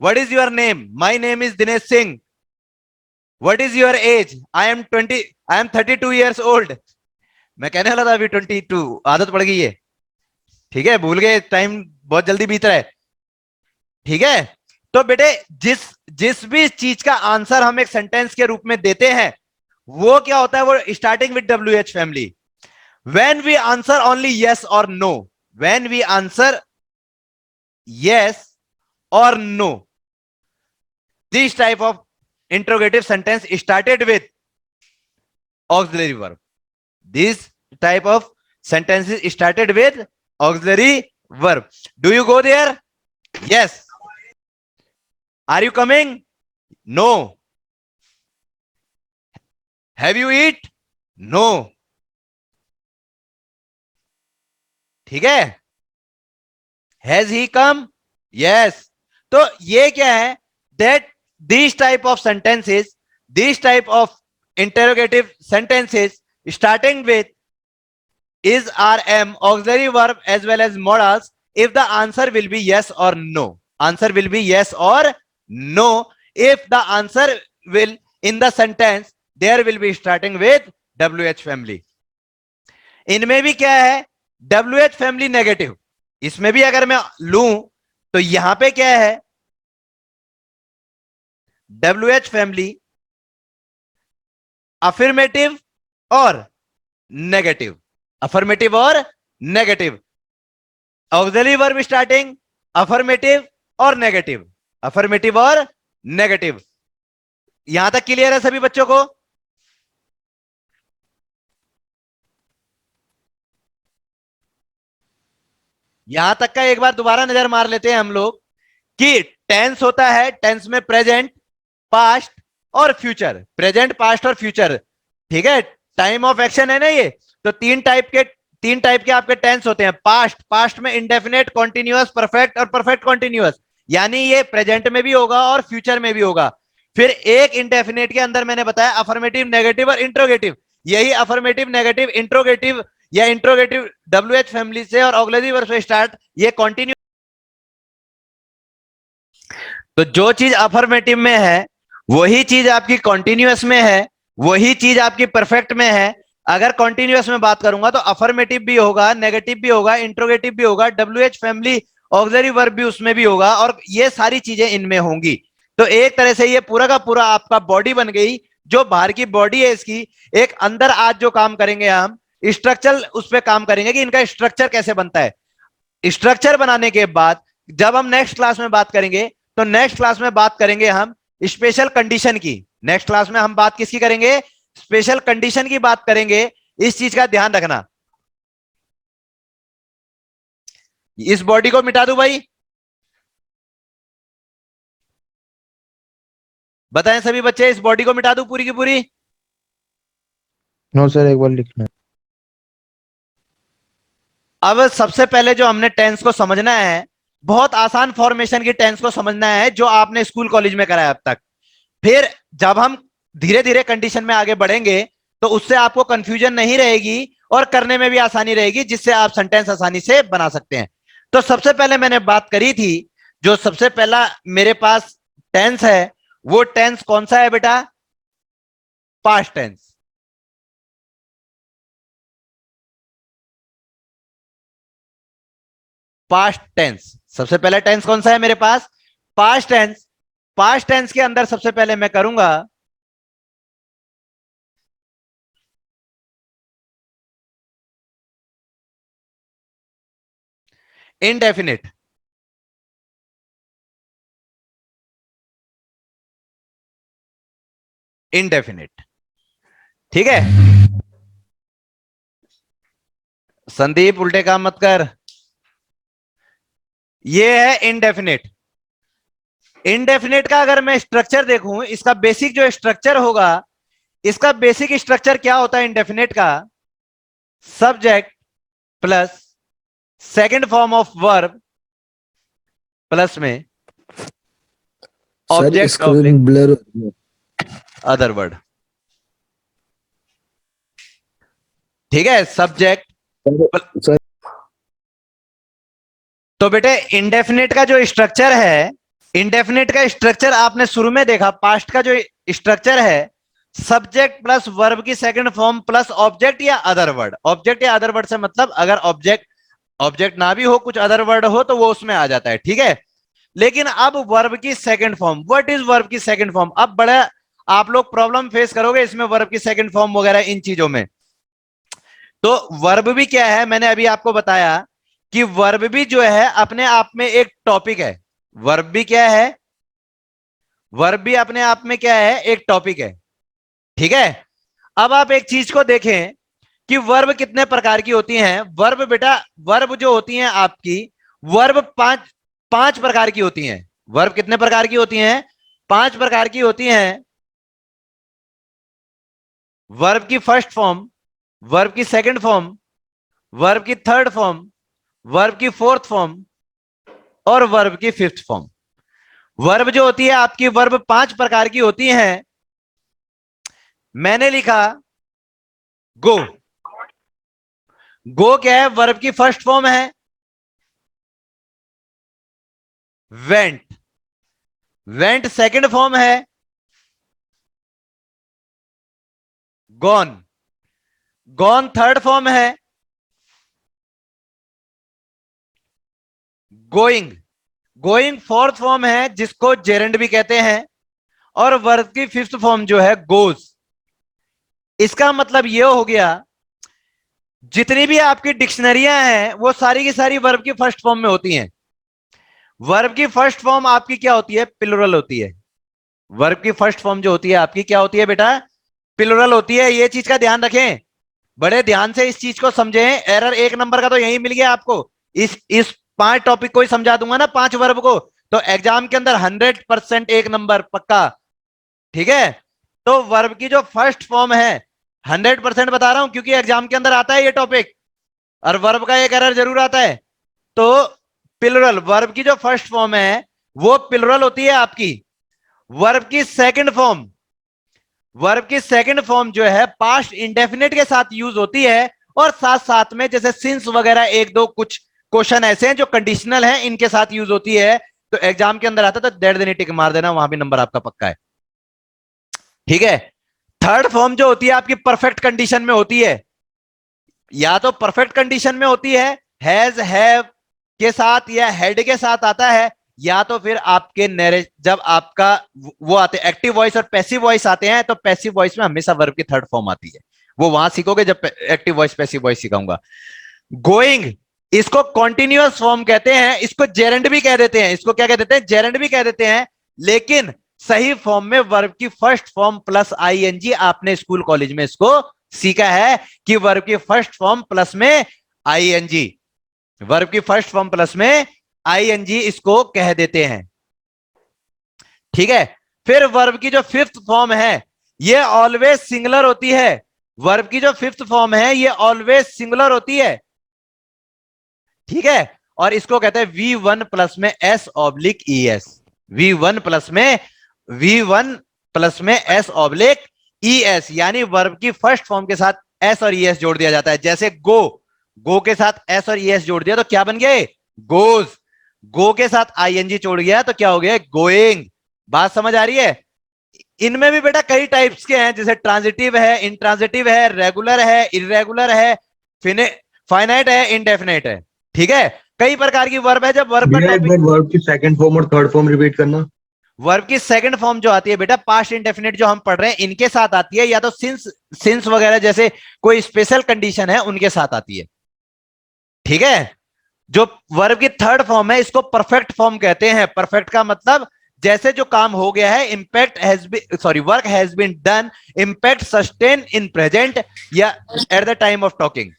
What is your name? My name is Dinesh Singh. What is your age? I am 32 years old. मैं कहने वाला था अभी 22, आदत पड़ गई है. ठीक है, भूल गए, टाइम बहुत जल्दी बीत रहा है. ठीक है, तो बेटे जिस भी चीज का आंसर हम एक सेंटेंस के रूप में देते हैं वो क्या होता है, वो starting with WH family. When we answer only yes और no, when we answer yes और no, this type of interrogative sentence started with auxiliary verb. This type of sentences started with auxiliary verb. Do you go there? Yes. Are you coming? No. Have you eat? No. ठीक है. Has he come? Yes. तो ये क्या है, that these type of sentences, these type of interrogative sentences starting with is, are, am, auxiliary verb as well as modals, if the answer will be yes or no. Answer will be yes or no. If the answer will in the sentence, there will be starting with WH family. इनमें भी क्या है, WH family negative. इसमें भी अगर मैं लूं तो यहां पे क्या है, WH family अफर्मेटिव और नेगेटिव, अफर्मेटिव और negative. Auxiliary verb starting affirmative और नेगेटिव, अफर्मेटिव और नेगेटिव. यहां तक क्लियर है सभी बच्चों को? यहां तक का एक बार दोबारा नजर मार लेते हैं हम लोग कि टेंस होता है, टेंस में प्रेजेंट, पास्ट और फ्यूचर. प्रेजेंट, पास्ट और फ्यूचर. ठीक है, टाइम ऑफ एक्शन है ना ये. तो तीन टाइप के आपके टेंस होते हैं. पास्ट में इंडेफिनेट, कॉन्टिन्यूअस, परफेक्ट और परफेक्ट कॉन्टिन्यूअस. यानी ये प्रेजेंट में भी होगा और फ्यूचर में भी होगा. फिर एक इंडेफिनेट के अंदर मैंने बताया अफर्मेटिव, नेगेटिव और इंट्रोगेटिव. यही अफर्मेटिव, नेगेटिव, इंट्रोगेटिव या इंट्रोगेटिव WH फैमिली से और ऑक्सिलरी वर्ब से स्टार्ट, ये कॉन्टिन्यू. तो जो चीज अफर्मेटिव में है वही चीज आपकी कॉन्टिन्यूअस में है, वही चीज आपकी परफेक्ट में है. अगर कॉन्टिन्यूअस में बात करूंगा तो अफर्मेटिव भी होगा, नेगेटिव भी होगा, इंट्रोगेटिव भी होगा, WH फैमिली ऑक्सिलरी वर्ब भी उसमें भी होगा और ये सारी चीजें इनमें होंगी. तो एक तरह से ये पूरा का पूरा आपका बॉडी बन गई. जो बाहर की बॉडी है इसकी, एक अंदर आज जो काम करेंगे हम स्ट्रक्चर, उस पर काम करेंगे कि इनका स्ट्रक्चर कैसे बनता है. स्ट्रक्चर बनाने के बाद जब हम नेक्स्ट क्लास में बात करेंगे तो नेक्स्ट क्लास में बात करेंगे हम स्पेशल कंडीशन की. नेक्स्ट क्लास में हम बात किसकी करेंगे, स्पेशल कंडीशन की बात करेंगे. इस चीज का ध्यान रखना. इस बॉडी को मिटा दूं भाई, बताएं सभी बच्चे, इस बॉडी को मिटा दूं पूरी की पूरी? नो सर, एक बार लिखना है. अब सबसे पहले जो हमने टेंस को समझना है, बहुत आसान फॉर्मेशन की टेंस को समझना है जो आपने स्कूल कॉलेज में कराया अब तक. फिर जब हम धीरे धीरे कंडीशन में आगे बढ़ेंगे तो उससे आपको कंफ्यूजन नहीं रहेगी और करने में भी आसानी रहेगी, जिससे आप सेंटेंस आसानी से बना सकते हैं. तो सबसे पहले मैंने बात करी थी, जो सबसे पहला मेरे पास टेंस है वो टेंस कौन सा है बेटा, पास्ट टेंस. पास्ट टेंस सबसे पहला टेंस कौन सा है मेरे पास, पास्ट टेंस. पास्ट टेंस के अंदर सबसे पहले मैं करूंगा इनडेफिनिट. इनडेफिनिट, ठीक है. संदीप उल्टे काम मत कर. ये है इनडेफिनिट. इनडेफिनिट का अगर मैं स्ट्रक्चर देखूं, इसका बेसिक जो स्ट्रक्चर होगा, इसका बेसिक स्ट्रक्चर क्या होता है इंडेफिनिट का, subject plus second form of verb plus में ऑब्जेक्ट स्क्रीन ब्लर हो रही है। Other word. ठीक है, सब्जेक्ट। सर तो बेटे इंडेफिनिट का जो स्ट्रक्चर है, इंडेफिनिट का स्ट्रक्चर आपने शुरू में देखा, पास्ट का जो स्ट्रक्चर है, सब्जेक्ट प्लस वर्ब की सेकंड फॉर्म प्लस ऑब्जेक्ट या अदर वर्ड। ऑब्जेक्ट या अदर वर्ड से मतलब अगर ऑब्जेक्ट ना भी हो, कुछ अदर वर्ड हो तो वो उसमें आ जाता है। ठीक है, लेकिन अब वर्ब की second form, what is verb की सेकंड फॉर्म? अब बड़ा आप लोग प्रॉब्लम फेस करोगे इसमें, वर्ब की सेकंड फॉर्म वगैरह इन चीजों में। तो वर्ब भी क्या है, मैंने अभी आपको बताया कि वर्ब भी जो है अपने आप में एक टॉपिक है। वर्ब भी क्या है? वर्ब भी अपने आप में क्या है? एक टॉपिक है। ठीक है, अब आप एक चीज को देखें कि वर्ब कितने प्रकार की होती हैं। वर्ब बेटा, वर्ब जो होती हैं आपकी, वर्ब पांच प्रकार की होती हैं। वर्ब कितने प्रकार की होती हैं? 5 प्रकार की होती हैं। वर्ब की फर्स्ट फॉर्म, वर्ब की सेकंड फॉर्म, वर्ब की थर्ड फॉर्म, वर्ब की फोर्थ फॉर्म और वर्ब की फिफ्थ फॉर्म। वर्ब जो होती है आपकी, वर्ब 5 प्रकार की होती हैं। मैंने लिखा गो। गो क्या है? वर्ब की फर्स्ट फॉर्म है। वेंट, वेंट सेकंड फॉर्म है। गॉन, गॉन थर्ड फॉर्म है। गोइंग, गोइंग फोर्थ फॉर्म है जिसको जेरेंड भी कहते हैं। और वर्ब की फिफ्थ फॉर्म जो है गोज। इसका मतलब यह हो गया, जितनी भी आपकी डिक्शनरियां हैं वो सारी की सारी वर्ब की फर्स्ट फॉर्म में होती हैं। वर्ब की फर्स्ट फॉर्म आपकी क्या होती है? प्लुरल होती है। वर्ब की फर्स्ट फॉर्म जो होती है आपकी क्या होती है बेटा? प्लुरल होती है। ये चीज का ध्यान रखें, बड़े ध्यान से इस चीज को समझें। एरर 1 नंबर का तो यही मिल गया आपको। इस 5 टॉपिक को ही समझा दूंगा ना, 5 वर्ब को, तो एग्जाम के अंदर 100% 1 नंबर पक्का। ठीक है, तो वर्ब की जो फर्स्ट फॉर्म है, 100% बता रहा हूं क्योंकि एग्जाम के अंदर आता है ये टॉपिक, और वर्ब का एक एरर जरूर आता है। तो प्लुरल, वर्ब की जो फर्स्ट फॉर्म है वो प्लुरल होती है आपकी। वर्ब की सेकंड फॉर्म, वर्ब की सेकंड फॉर्म जो है पास्ट इंडेफिनिट के साथ यूज होती है, और साथ साथ में जैसे सिंस वगैरह एक दो कुछ क्वेश्चन ऐसे हैं जो कंडीशनल हैं, इनके साथ यूज होती है। तो एग्जाम के अंदर आता है तो डेढ़ देने टिक मार देना, वहां भी नंबर आपका पक्का है। ठीक है, थर्ड फॉर्म जो होती है आपकी परफेक्ट कंडीशन में होती है। या तो परफेक्ट कंडीशन में होती है, हैज हैव के साथ या हेड के साथ आता है, या तो फिर आपके जब आपका वो आते एक्टिव वॉइस और पैसिव वॉइस आते हैं, तो पैसिव वॉइस में हमेशा वर्ब की थर्ड फॉर्म आती है। वो वहां सीखोगे जब एक्टिव वॉइस पैसिव वॉइस सिखाऊंगा। गोइंग, इसको कॉन्टिन्यूअस फॉर्म कहते हैं, इसको जेरेंड भी कह देते हैं। इसको क्या कह देते हैं? जेरेंड भी कह देते हैं। लेकिन सही फॉर्म में वर्ब की फर्स्ट फॉर्म प्लस आईएनजी, आपने स्कूल कॉलेज में इसको सीखा है कि वर्ब की फर्स्ट फॉर्म प्लस में आईएनजी, वर्ब की फर्स्ट फॉर्म प्लस में आईएनजी इसको कह देते हैं। ठीक है, फिर वर्ब की जो फिफ्थ फॉर्म है ये ऑलवेज सिंगुलर होती है। वर्ब की जो फिफ्थ फॉर्म है ये ऑलवेज सिंगुलर होती है। ठीक है, और इसको कहते हैं V1 प्लस में S oblique ES। V1 plus में S ऑब्लिक ES, यानी वर्ब की फर्स्ट फॉर्म के साथ S और ES जोड़ दिया जाता है। जैसे गो, गो के साथ S और ES जोड़ दिया तो क्या बन गए? गोज। गो के साथ आईएनजी जोड़ गया तो क्या हो गया? गोइंग। बात समझ आ रही है? इनमें भी बेटा कई टाइप्स के हैं, जैसे ट्रांजिटिव है, इंट्रांजिटिव है, रेगुलर है, इरेगुलर है, फाइनाइट है, इंडेफिनिट है। ठीक है, कई प्रकार की वर्ब है। जब वर्ब का एक बार वर्ब की सेकंड फॉर्म और थर्ड फॉर्म रिपीट करना। वर्ब की सेकंड फॉर्म जो आती है बेटा, पास्ट इंडेफिनिट जो हम पढ़ रहे हैं इनके साथ आती है, या तो सिंस वगैरह जैसे कोई स्पेशल कंडीशन है उनके साथ आती है। ठीक है, जो वर्ब की थर्ड फॉर्म है इसको परफेक्ट फॉर्म कहते हैं। परफेक्ट का मतलब जैसे जो काम हो गया है, impact has been, sorry, work has been done, impact sustain in present या at the time of talking.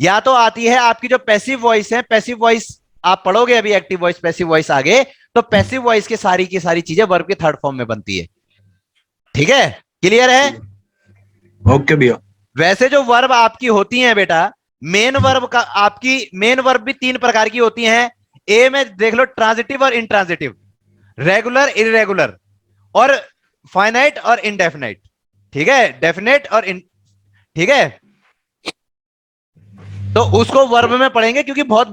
या तो आती है आपकी जो पैसिव वॉइस है, पैसिव वॉइस आप पढ़ोगे अभी, एक्टिव वॉइस पैसिव वॉइस आगे, तो पैसिव वॉइस की सारी चीजें वर्ब की थर्ड फॉर्म में बनती है। ठीक है, क्लियर है? ओके भैया। वैसे जो वर्ब आपकी होती हैं बेटा, मेन वर्ब का आपकी मेन वर्ब भी 3 प्रकार की होती हैं। ए में देख लो, ट्रांजिटिव और इंट्रांजिटिव। रेगुलर, इरेगुलर, और फाइनाइट और इनडेफिनाइट। ठीक है, डेफिनेट और इन, ठीक है। तो उसको वर्ब में पढ़ेंगे क्योंकि बहुत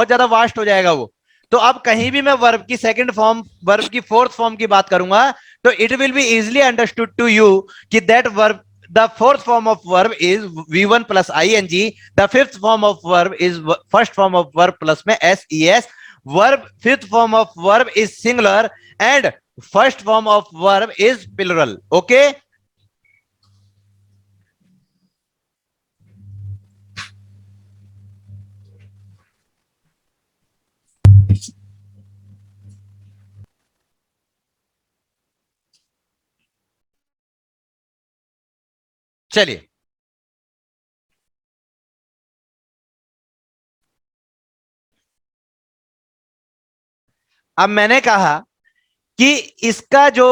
ज्यादा वास्ट हो जाएगा वो। तो अब कहीं भी मैं वर्ब की सेकंड फॉर्म, वर्ब की फोर्थ फॉर्म की बात करूंगा तो it will be easily understood to you कि that verb, the fourth form of verb is V1 plus ING, the fifth form of verb is first form of verb plus में SES, verb fifth form of verb is singular and first form of verb is plural. Okay, चलिए। अब मैंने कहा कि इसका जो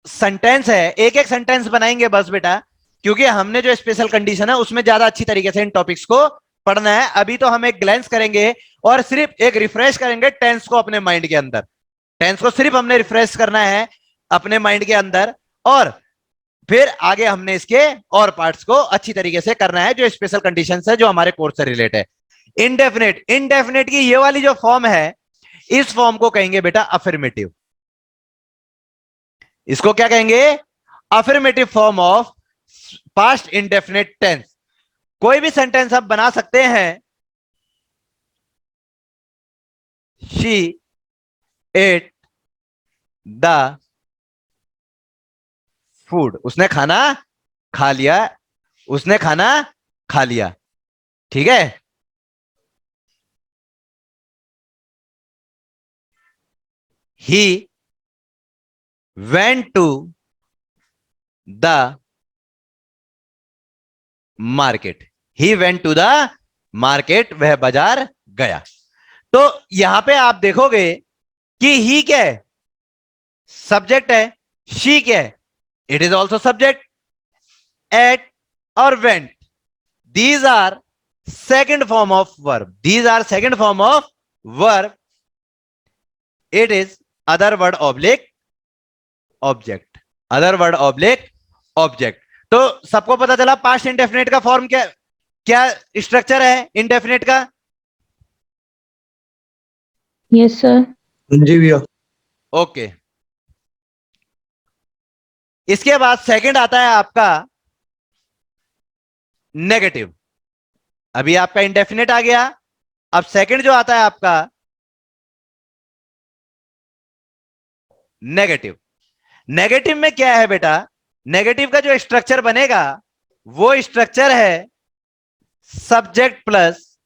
sentence है, एक एक सेंटेंस बनाएंगे बस बेटा, क्योंकि हमने जो स्पेशल कंडीशन है उसमें ज्यादा अच्छी तरीके से इन टॉपिक्स को पढ़ना है। अभी तो हम एक ग्लैंस करेंगे और सिर्फ एक रिफ्रेश करेंगे टेंस को अपने माइंड के अंदर। टेंस को सिर्फ हमने रिफ्रेश करना है अपने माइंड के अंदर, और फिर आगे हमने इसके और पार्ट्स को अच्छी तरीके से करना है जो स्पेशल कंडीशंस है जो हमारे कोर्स से रिलेट है। इनडेफिनेट, इनडेफिनेट की ये वाली जो फॉर्म है, इस फॉर्म को कहेंगे बेटा अफर्मेटिव। इसको क्या कहेंगे? Affirmative form of past indefinite tense. कोई भी सेंटेंस आप बना सकते हैं, शी एट द फूड, उसने खाना खा लिया, उसने खाना खा लिया। ठीक है, he went to the market, he went to the market, वह बाजार गया। तो यहां पे आप देखोगे कि ही क्या है? सब्जेक्ट है। शी क्या है? It is also subject. Ate और went, these are second form of verb, these are second form of verb, it is other word oblique object, other word oblique object। तो सबको पता चला पास्ट इंडेफिनेट का form क्या, क्या structure है indefinite का? Yes, sir. जी भैया। ओके, इसके बाद सेकंड आता है आपका नेगेटिव। अभी आपका इंडेफिनेट आ गया, अब सेकंड जो आता है आपका नेगेटिव। नेगेटिव में क्या है बेटा? नेगेटिव का जो स्ट्रक्चर बनेगा वो स्ट्रक्चर है subject plus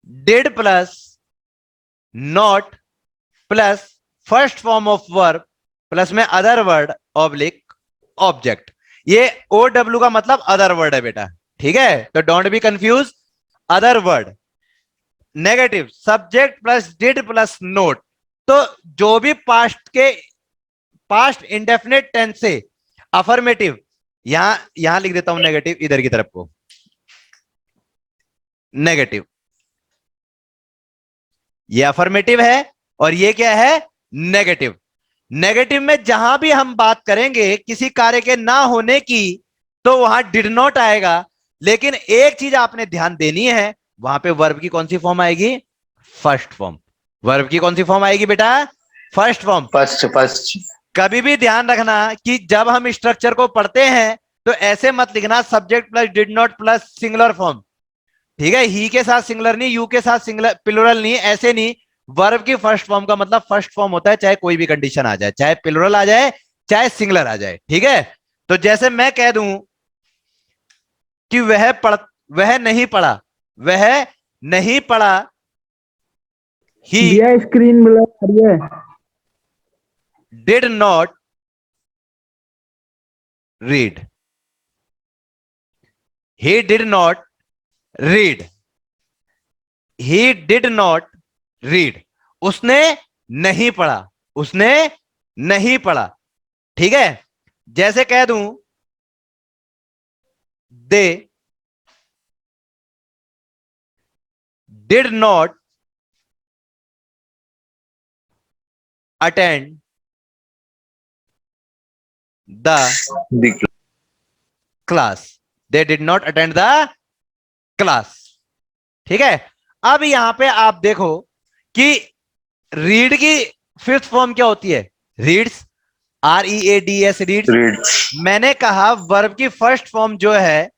did plus not plus first form of verb plus में अदर वर्ड ऑब्लिक ऑब्जेक्ट। ये OW का मतलब अदर वर्ड है बेटा। ठीक है, तो don't be confuse, other word. Negative subject plus did plus note. तो जो भी पास्ट इंडेफिनेट टेंस से अफर्मेटिव, यहां लिख देता हूं नेगेटिव इधर की तरफ को, नेगेटिव, ये अफर्मेटिव है और ये क्या है? नेगेटिव। नेगेटिव में जहां भी हम बात करेंगे किसी कार्य के ना होने की तो वहां डिड नॉट आएगा, लेकिन एक चीज आपने ध्यान देनी है, वहां पे वर्ब की कौन सी फॉर्म आएगी? First form. वर्ब की कौन सी फॉर्म आएगी बेटा? First form. First first. कभी भी ध्यान रखना कि जब हम स्ट्रक्चर को पढ़ते हैं तो ऐसे मत लिखना subject plus did not plus singular form. ठीक है, ही के साथ सिंगुलर नहीं, यू के साथ सिंगुलर प्लुरल नहीं, ऐसे नहीं। वर्ब की फर्स्ट फॉर्म का मतलब फर्स्ट फॉर्म होता है, चाहे कोई भी कंडीशन आ जाए, चाहे प्लुरल आ जाए चाहे सिंगुलर आ जाए। ठीक है, तो जैसे मैं कह दूं कि वह नहीं पढ़ा, वह नहीं पढ़ा, ही भैया स्क्रीन ब्लर आ रही है। Did not read, he did not read, he did not read, उसने नहीं पढ़ा, उसने नहीं पढ़ा। ठीक है, जैसे कह दूं they did not attend the The class, they did not attend the class. ठीक है, अब यहां पे आप देखो कि रीड की फिफ्थ फॉर्म क्या होती है? Reads, READS, reads. reads. मैंने कहा वर्ब की फर्स्ट फॉर्म जो है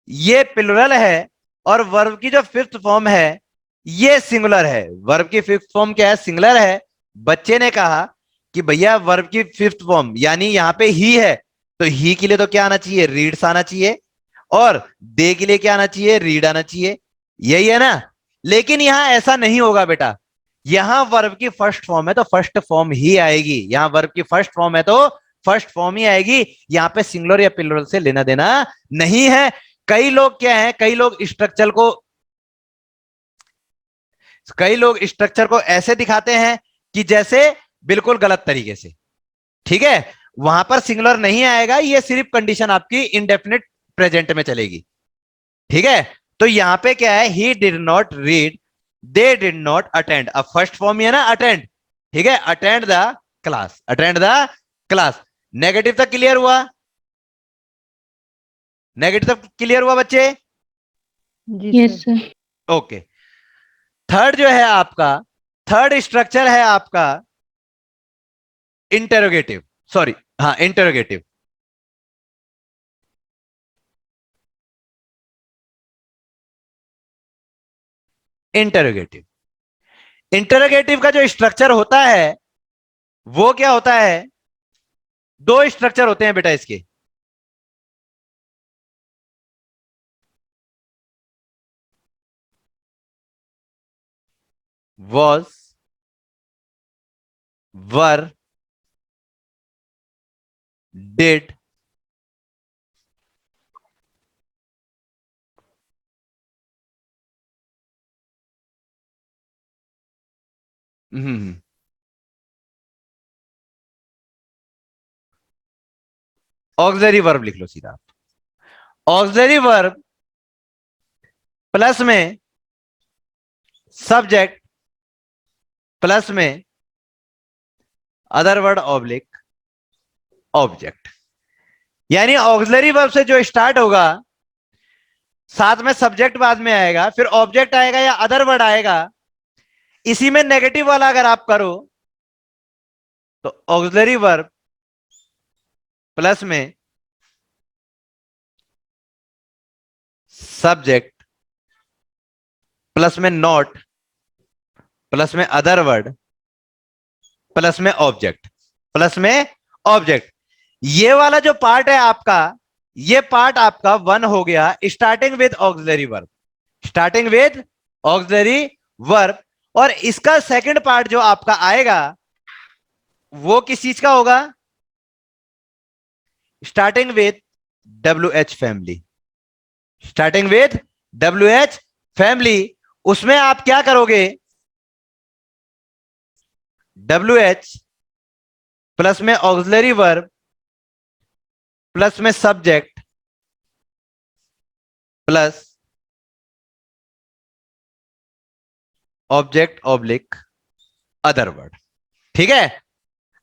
ये प्लुरल है और वर्ब की जो फिफ्थ फॉर्म है ये सिंगुलर है। वर्ब की फिफ्थ फॉर्म क्या है? सिंगुलर है। बच्चे ने कहा कि भैया वर्ब की फिफ्थ फॉर्म यानी यहां पे ही है, तो ही के लिए तो क्या आना चाहिए? रीड्स आना चाहिए। और दे के लिए क्या आना चाहिए? रीड आना चाहिए। यही है ना? लेकिन यहां ऐसा नहीं होगा बेटा। यहां वर्ब की फर्स्ट फॉर्म है तो फर्स्ट फॉर्म ही आएगी। यहां वर्ब की फर्स्ट फॉर्म है तो फर्स्ट फॉर्म ही आएगी। यहां पे सिंगुलर या प्लुरल से लेना देना नहीं है। कई लोग क्या है, कई लोग स्ट्रक्चर को ऐसे दिखाते हैं कि जैसे बिल्कुल गलत तरीके से। ठीक है, वहां पर सिंगुलर नहीं आएगा, ये सिर्फ कंडीशन आपकी इंडेफिनिट प्रेजेंट में चलेगी। ठीक है, तो यहां पे क्या है? He did not read, they did not attend. अब फर्स्ट फॉर्म ही है ना, अटेंड। ठीक है, attend the class, attend the class. Negative तक क्लियर हुआ? नेगेटिव तक क्लियर हुआ बच्चे? जी yes sir. Sir. Okay. Third जो है आपका, थर्ड स्ट्रक्चर है आपका इंटेरोगेटिव, सॉरी, हाँ, इंटेरोगेटिव। इंटेरोगेटिव, इंटेरोगेटिव का जो स्ट्रक्चर होता है वो क्या होता है? दो स्ट्रक्चर होते हैं बेटा इसके। Was, were, did, auxiliary verb लिख लो सीधा। ऑक्सिलरी वर्ब प्लस में सब्जेक्ट प्लस में अदर वर्ड ऑब्लिक ऑब्जेक्ट। यानी ऑक्सिलरी वर्ब से जो स्टार्ट होगा, साथ में सब्जेक्ट बाद में आएगा, फिर ऑब्जेक्ट आएगा या अदर वर्ड आएगा। इसी में नेगेटिव वाला अगर आप करो तो ऑक्सिलरी वर्ब प्लस में सब्जेक्ट प्लस में नॉट प्लस में अदर वर्ड प्लस में ऑब्जेक्ट, प्लस में ऑब्जेक्ट। ये वाला जो पार्ट है आपका, ये पार्ट आपका वन हो गया, starting with auxiliary verb, starting with auxiliary verb. और इसका सेकंड पार्ट जो आपका आएगा वो किस चीज का होगा? Starting with WH family, starting with WH family. उसमें आप क्या करोगे? WH प्लस में ऑक्सिलरी वर्ब प्लस में subject plus object oblique other word. ठीक है,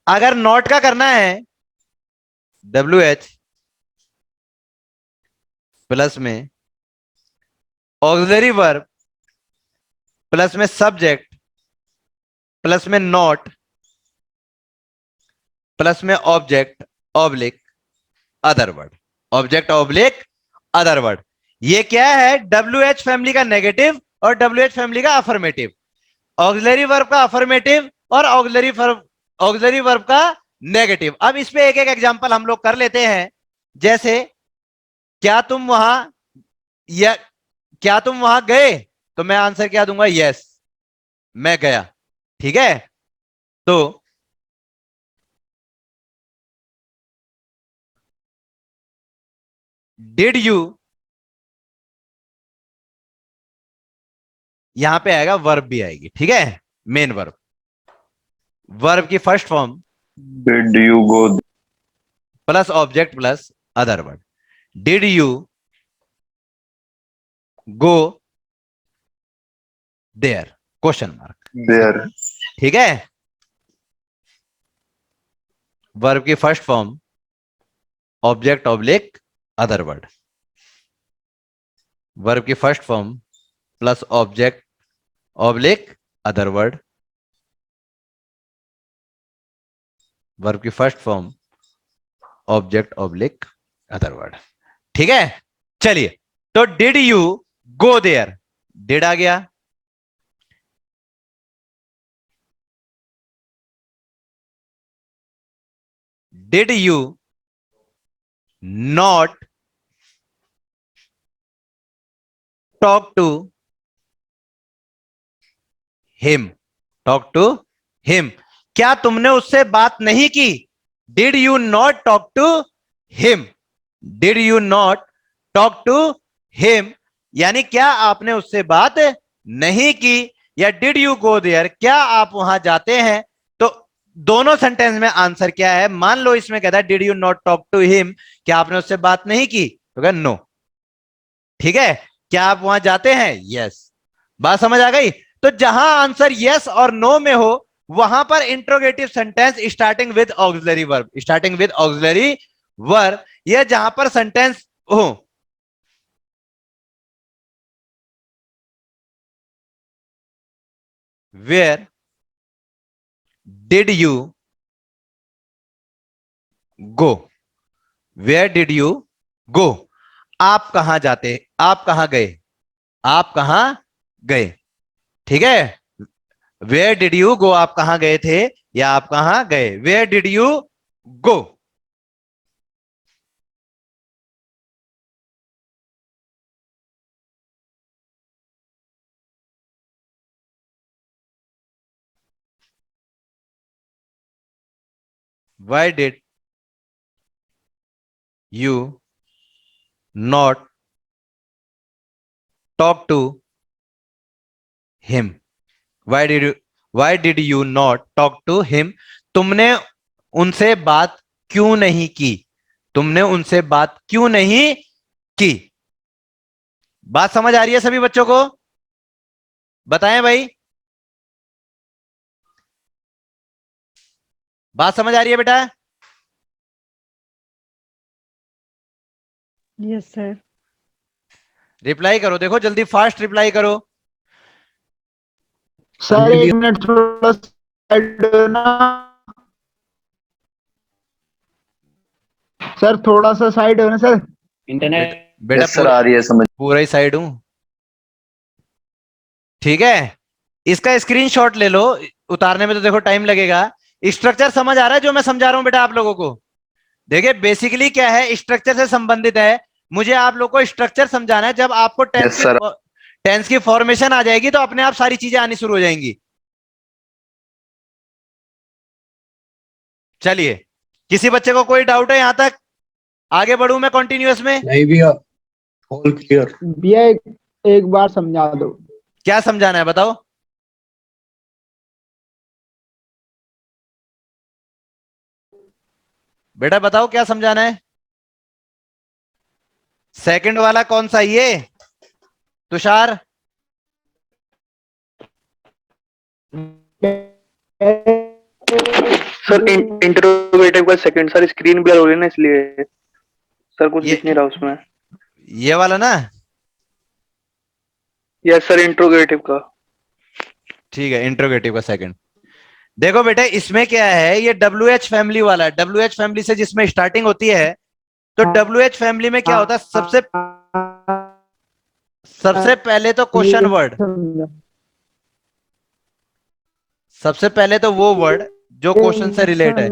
अगर नॉट का करना है, WH प्लस में ऑक्सिलरी वर्ब प्लस में सब्जेक्ट प्लस में नॉट प्लस में object oblique other word, object oblique other word. ये क्या है? WH फैमिली का नेगेटिव और WH फैमिली का अफर्मेटिव। ऑक्सिलरी वर्ब का अफर्मेटिव और ऑक्सिलरी वर्ब का नेगेटिव। अब इस पे एक एक एग्जांपल हम लोग कर लेते हैं। जैसे क्या तुम वहां, या क्या तुम वहां गए? तो मैं आंसर क्या दूंगा? यस, मैं गया। ठीक है, तो डिड यू, यहां पे आएगा वर्ब भी आएगी। ठीक है, मेन वर्ब, वर्ब की first form Did you go? Plus object plus other word. Did you go there? Question mark. There. ठीक है, वर्ब की first form object oblique other word, verb की first form plus object oblique other word, verb की first form object oblique other word. ठीक है, चलिए, तो did you go there, did आ गया, did you not talk to him, talk to him, क्या तुमने उससे बात नहीं की? Did you not talk to him, did you not talk to him, यानी क्या आपने उससे बात नहीं की, या डिड यू गो देयर, क्या आप वहां जाते हैं? तो दोनों सेंटेंस में आंसर क्या है? मान लो इसमें कहता है did you not talk to him, क्या आपने उससे बात नहीं की, तो नो। ठीक है, क्या आप वहां जाते हैं? यस। बात समझ आ गई? तो जहां आंसर यस और नो में हो वहां पर interrogative sentence starting with auxiliary verb, starting with auxiliary verb, यह जहां पर सेंटेंस हो where did you go, where did you go, आप कहां जाते, आप कहां गए, आप कहां गए। ठीक है, वेयर डिड यू गो, आप कहां गए थे या आप कहां गए, where did you go. Why did you not talk to him? Why did you not talk to him? तुमने उनसे बात क्यों नहीं की, तुमने उनसे बात क्यों नहीं की। बात समझ आ रही है सभी बच्चों को? बताएं भाई, बात समझ आ रही है बेटा? Yes sir. रिप्लाई करो, देखो जल्दी फास्ट रिप्लाई करो। सर एक मिनट थोड़ा साइड ना, सर थोड़ा सा साइड हो ना सर। बेटा यस सर, आ रही है समझ। पूरा ही साइड हूं। ठीक है, इसका स्क्रीनशॉट ले लो, उतारने में तो देखो टाइम लगेगा। स्ट्रक्चर समझ आ रहा है जो मैं समझा रहा हूं बेटा आप लोगों को? देखिए बेसिकली क्या है, स्ट्रक्चर से संबंधित है, मुझे आप लोग को स्ट्रक्चर समझाना है। जब आपको यस सर। टेंस की फॉर्मेशन आ जाएगी तो अपने आप सारी चीजें आनी शुरू हो जाएंगी। चलिए, किसी बच्चे को कोई डाउट है यहां तक? आगे बढ़ूं मैं कंटिन्यूअस में? नहीं भैया, ऑल क्लियर। भैया एक बार समझा दो। क्या समझाना है बताओ? बेटा बताओ क्या समझाना है? सेकंड वाला कौन सा, ये तुषार? सर इंटरोगेटिव का सेकंड, सर स्क्रीन ब्लर हो रही है ना इसलिए सर कुछ दिख नहीं रहा उसमें। ये वाला ना? यस सर, इंटरोगेटिव का। ठीक है, इंट्रोगेटिव का सेकंड। देखो बेटा इसमें क्या है, ये WH फैमिली वाला है। WH फैमिली से जिसमें स्टार्टिंग होती है, तो WH फैमिली में क्या होता है, सबसे पहले तो क्वेश्चन वर्ड, सबसे पहले तो वो वर्ड जो क्वेश्चन से रिलेट है।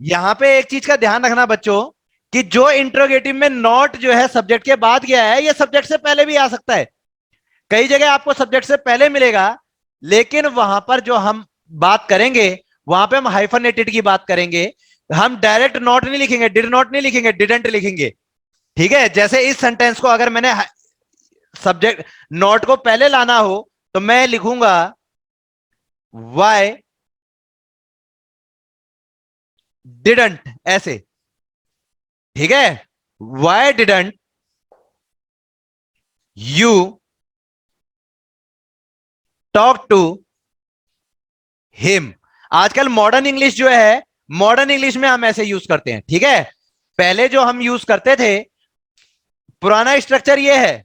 यहां पे एक चीज का ध्यान रखना बच्चों, कि जो इंट्रोगेटिव में नॉट जो है सब्जेक्ट के बाद गया है, ये सब्जेक्ट से पहले भी आ सकता है। कई जगह आपको सब्जेक्ट से पहले मिलेगा, लेकिन वहां पर जो हम बात करेंगे वहां पे हम हाइफनेटेड की बात करेंगे। हम डायरेक्ट नॉट नहीं लिखेंगे, डिड नॉट नहीं लिखेंगे, डिडंट लिखेंगे। ठीक है, जैसे इस सेंटेंस को अगर मैंने सब्जेक्ट नॉट को पहले लाना हो तो मैं लिखूंगा वाई डिडंट, ऐसे। ठीक है, why didn't you talk to him. आजकल मॉडर्न इंग्लिश जो है, मॉडर्न इंग्लिश में हम ऐसे यूज करते हैं, ठीक है। पहले जो हम यूज करते थे, पुराना स्ट्रक्चर ये है,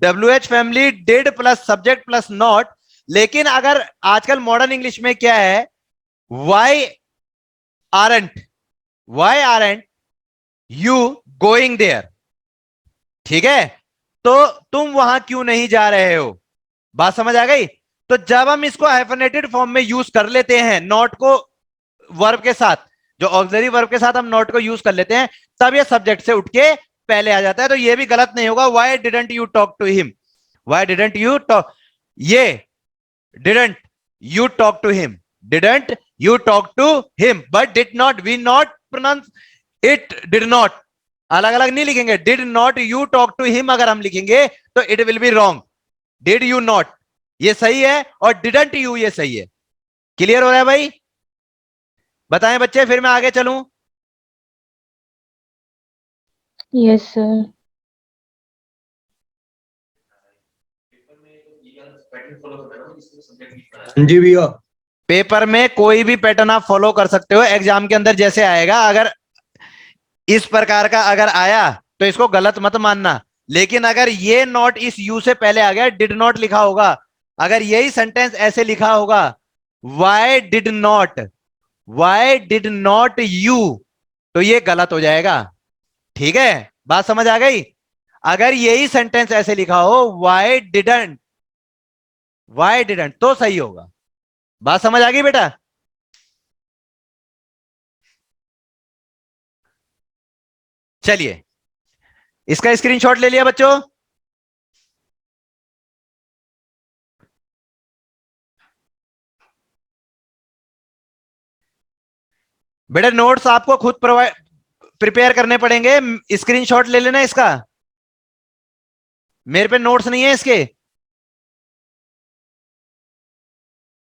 WH family did plus subject plus not. लेकिन अगर आजकल मॉडर्न इंग्लिश में क्या है, why aren't you going there, ठीक है। तो तुम वहां क्यों नहीं जा रहे हो, बात समझ आ गई। तो जब हम इसको हाइफनेटेड फॉर्म में यूज कर लेते हैं, नॉट को वर्ब के साथ, जो ऑक्सिलरी वर्ब के साथ हम नॉट को यूज कर लेते हैं, तब ये सब्जेक्ट से उठ के पहले आ जाता है। तो ये भी गलत नहीं होगा, why didn't you talk to him, why didn't you talk, ये didn't you talk to him, didn't you talk to him, but did not, we not pronounce it, did not, अलग अलग नहीं लिखेंगे। Did not you talk to him अगर हम लिखेंगे तो it will be wrong. Did you not ये सही है और डिडंट यू ये सही है। क्लियर हो रहा है भाई, बताएं बच्चे, फिर मैं आगे चलूं। Yes sir. जी भैया। पेपर में कोई भी पैटर्न आप फॉलो कर सकते हो, एग्जाम के अंदर जैसे आएगा, अगर इस प्रकार का अगर आया तो इसको गलत मत मानना। लेकिन अगर ये नॉट इस यू से पहले आ गया, डिड नॉट लिखा होगा, अगर यही सेंटेंस ऐसे लिखा होगा, वाई डिड नॉट यू, तो ये गलत हो जाएगा, ठीक है। बात समझ आ गई। अगर यही सेंटेंस ऐसे लिखा हो, वाई डिडंट, तो सही होगा। बात समझ आ गई बेटा। चलिए, इसका स्क्रीनशॉट ले लिया बच्चों। बेटा नोट्स आपको खुद प्रिपेयर करने पड़ेंगे, स्क्रीनशॉट ले लेना इसका, मेरे पे नोट्स नहीं है इसके।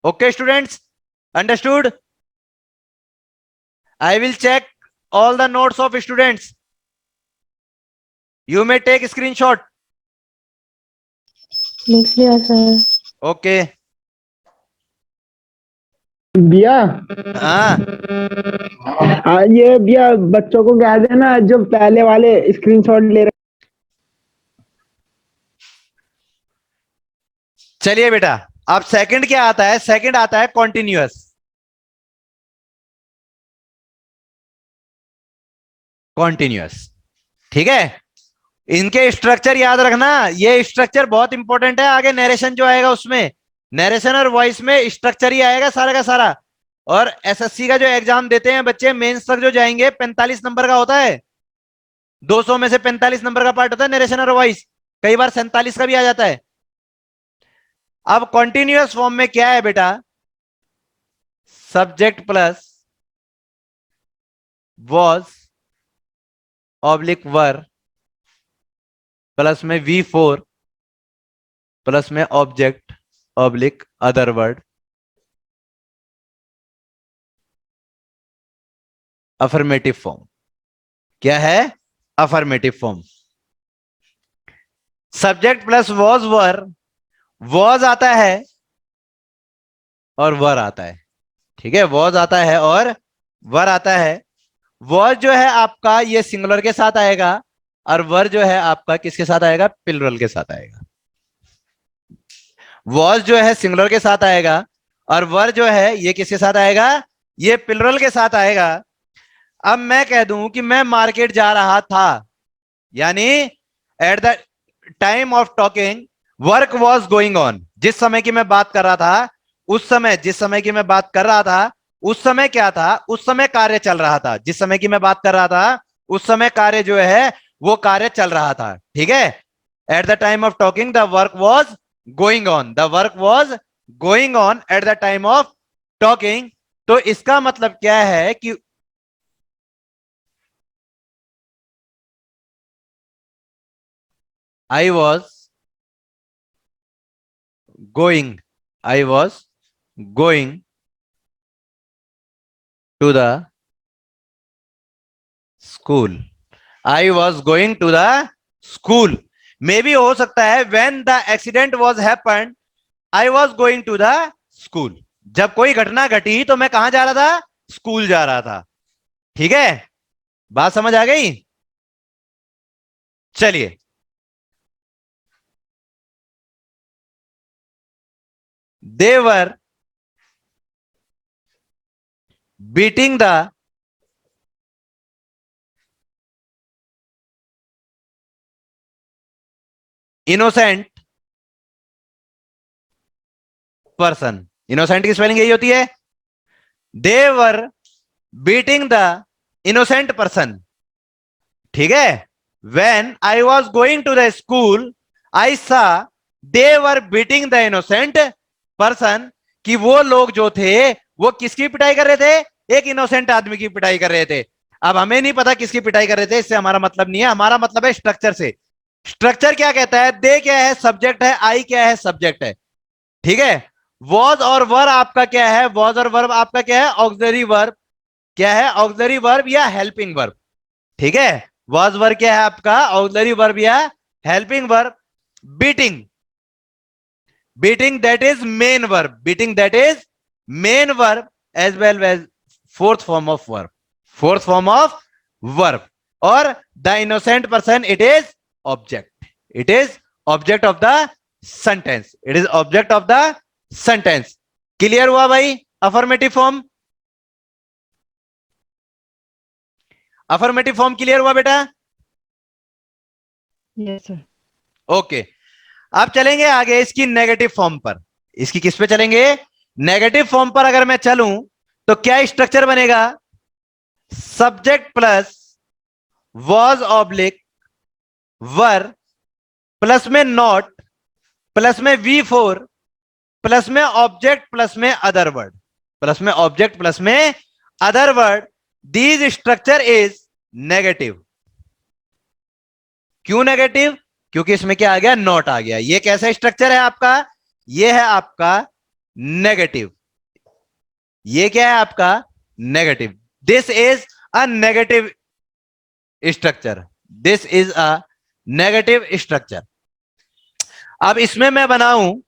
Okay students, understood. I will check all the notes of students, you may take screenshot. लिख लिया सर। Okay. भैया हाँ ये भैया बच्चों को कह देना जो पहले वाले स्क्रीनशॉट ले रहे। चलिए बेटा, अब सेकंड क्या आता है, सेकंड आता है कॉन्टिन्यूअस। कॉन्टिन्यूअस, ठीक है। इनके स्ट्रक्चर याद रखना, ये स्ट्रक्चर बहुत इंपॉर्टेंट है। आगे नरेशन जो आएगा उसमें, नरेशन और वॉइस में स्ट्रक्चर ही आएगा सारा का सारा। और एसएससी का जो एग्जाम देते हैं बच्चे, मेंस तक जो जाएंगे, 45 नंबर का होता है, 200 में से 45 नंबर का पार्ट होता है नरेशन और वॉइस, कई बार 47 का भी आ जाता है। अब कॉन्टिन्यूअस फॉर्म में क्या है बेटा, subject plus was oblique were plus में V4 प्लस में object oblique other word, affirmative form. क्या है, affirmative form. Subject plus was were, was आता है और वर आता है, ठीक है, वॉज आता है और वर आता है। वॉज जो है आपका ये सिंगुलर के साथ आएगा और वर जो है आपका किसके साथ आएगा, प्लुरल के साथ आएगा। वॉज जो है सिंगुलर के साथ आएगा और वर जो है ये किसके साथ आएगा, ये प्लुरल के साथ आएगा। अब मैं कह दूं कि मैं मार्केट जा रहा था, यानी eight the time of talking work was going on, जिस समय की मैं बात कर रहा था, उस समय, जिस समय की मैं बात कर रहा था उस समय क्या था, उस समय कार्य चल रहा था। जिस समय की मैं बात कर रहा था उस समय कार्य जो है वो कार्य चल रहा था, ठीक है। Eight the time of talking the work was going on, the work was going on at the time of talking. तो इसका मतलब क्या है कि I was going to the school, I was going to the school। मे भी हो सकता है when the accident was happened, I was going to the school. जब कोई घटना घटी तो मैं कहां जा रहा था? स्कूल जा रहा था। ठीक है, बात समझ आ गई? चलिए, they were beating the innocent person। innocent की स्पेलिंग यही होती है, they were beating the innocent person। ठीक है, when I was going to the school I saw they were beating the innocent person। कि वो लोग जो थे वो किसकी पिटाई कर रहे थे? एक इनोसेंट आदमी की पिटाई कर रहे थे। अब हमें नहीं पता किसकी पिटाई कर रहे थे, इससे हमारा मतलब नहीं है, हमारा मतलब है स्ट्रक्चर से। स्ट्रक्चर क्या कहता है? दे क्या है? सब्जेक्ट है। आई क्या है? सब्जेक्ट है। ठीक है, वॉज और वर्ब आपका क्या है? वॉज और वर्ब आपका क्या है? Auxiliary verb. क्या है? ऑक्सिलरी वर्ब या हेल्पिंग वर्ब। ठीक है, वॉज वर्ब क्या है आपका? ऑक्सिलरी वर्ब या helping verb. Beating, beating that is main verb, beating that is main verb as well as fourth form of verb, fourth form of verb। और the innocent person it is object, it is object of the sentence, it is object of the sentence। Clear हुआ भाई? Affirmative form, affirmative form clear हुआ बेटा? Yes, sir. Okay, अब चलेंगे आगे इसकी negative form पर। इसकी किस पे चलेंगे? नेगेटिव फॉर्म पर अगर मैं चलूं तो क्या स्ट्रक्चर बनेगा? Subject plus was oblique were plus में नॉट प्लस में V4 प्लस में ऑब्जेक्ट प्लस में अदर वर्ड, प्लस में ऑब्जेक्ट प्लस में other word. These structure is negative. क्यों नेगेटिव? क्योंकि इसमें क्या आ गया? नॉट आ गया। ये कैसा स्ट्रक्चर है आपका? ये है आपका नेगेटिव। ये क्या है आपका? Negative. This is a negative structure, this is a negative structure. अब इसमें मैं बनाऊं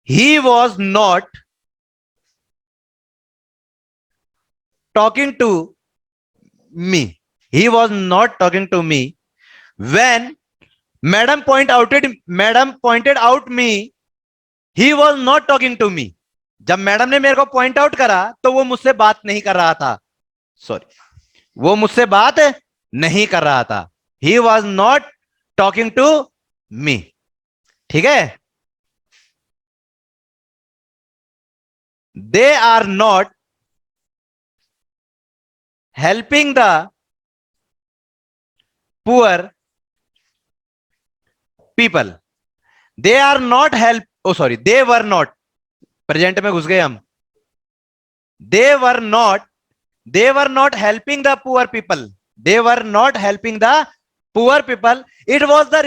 he was not talking to me, he was not talking to me when madam pointed out me, he was not talking to me। जब madam ने मेरे को point out करा तो वो मुझसे बात नहीं कर रहा था, सॉरी, वो मुझसे बात नहीं कर रहा था। he was not talking to me। ठीक है, they are not helping the poor people, they are not help, oh sorry, they were not, present में घुस गए हम। they were not helping the poor people, they were not helping the poor people। it was the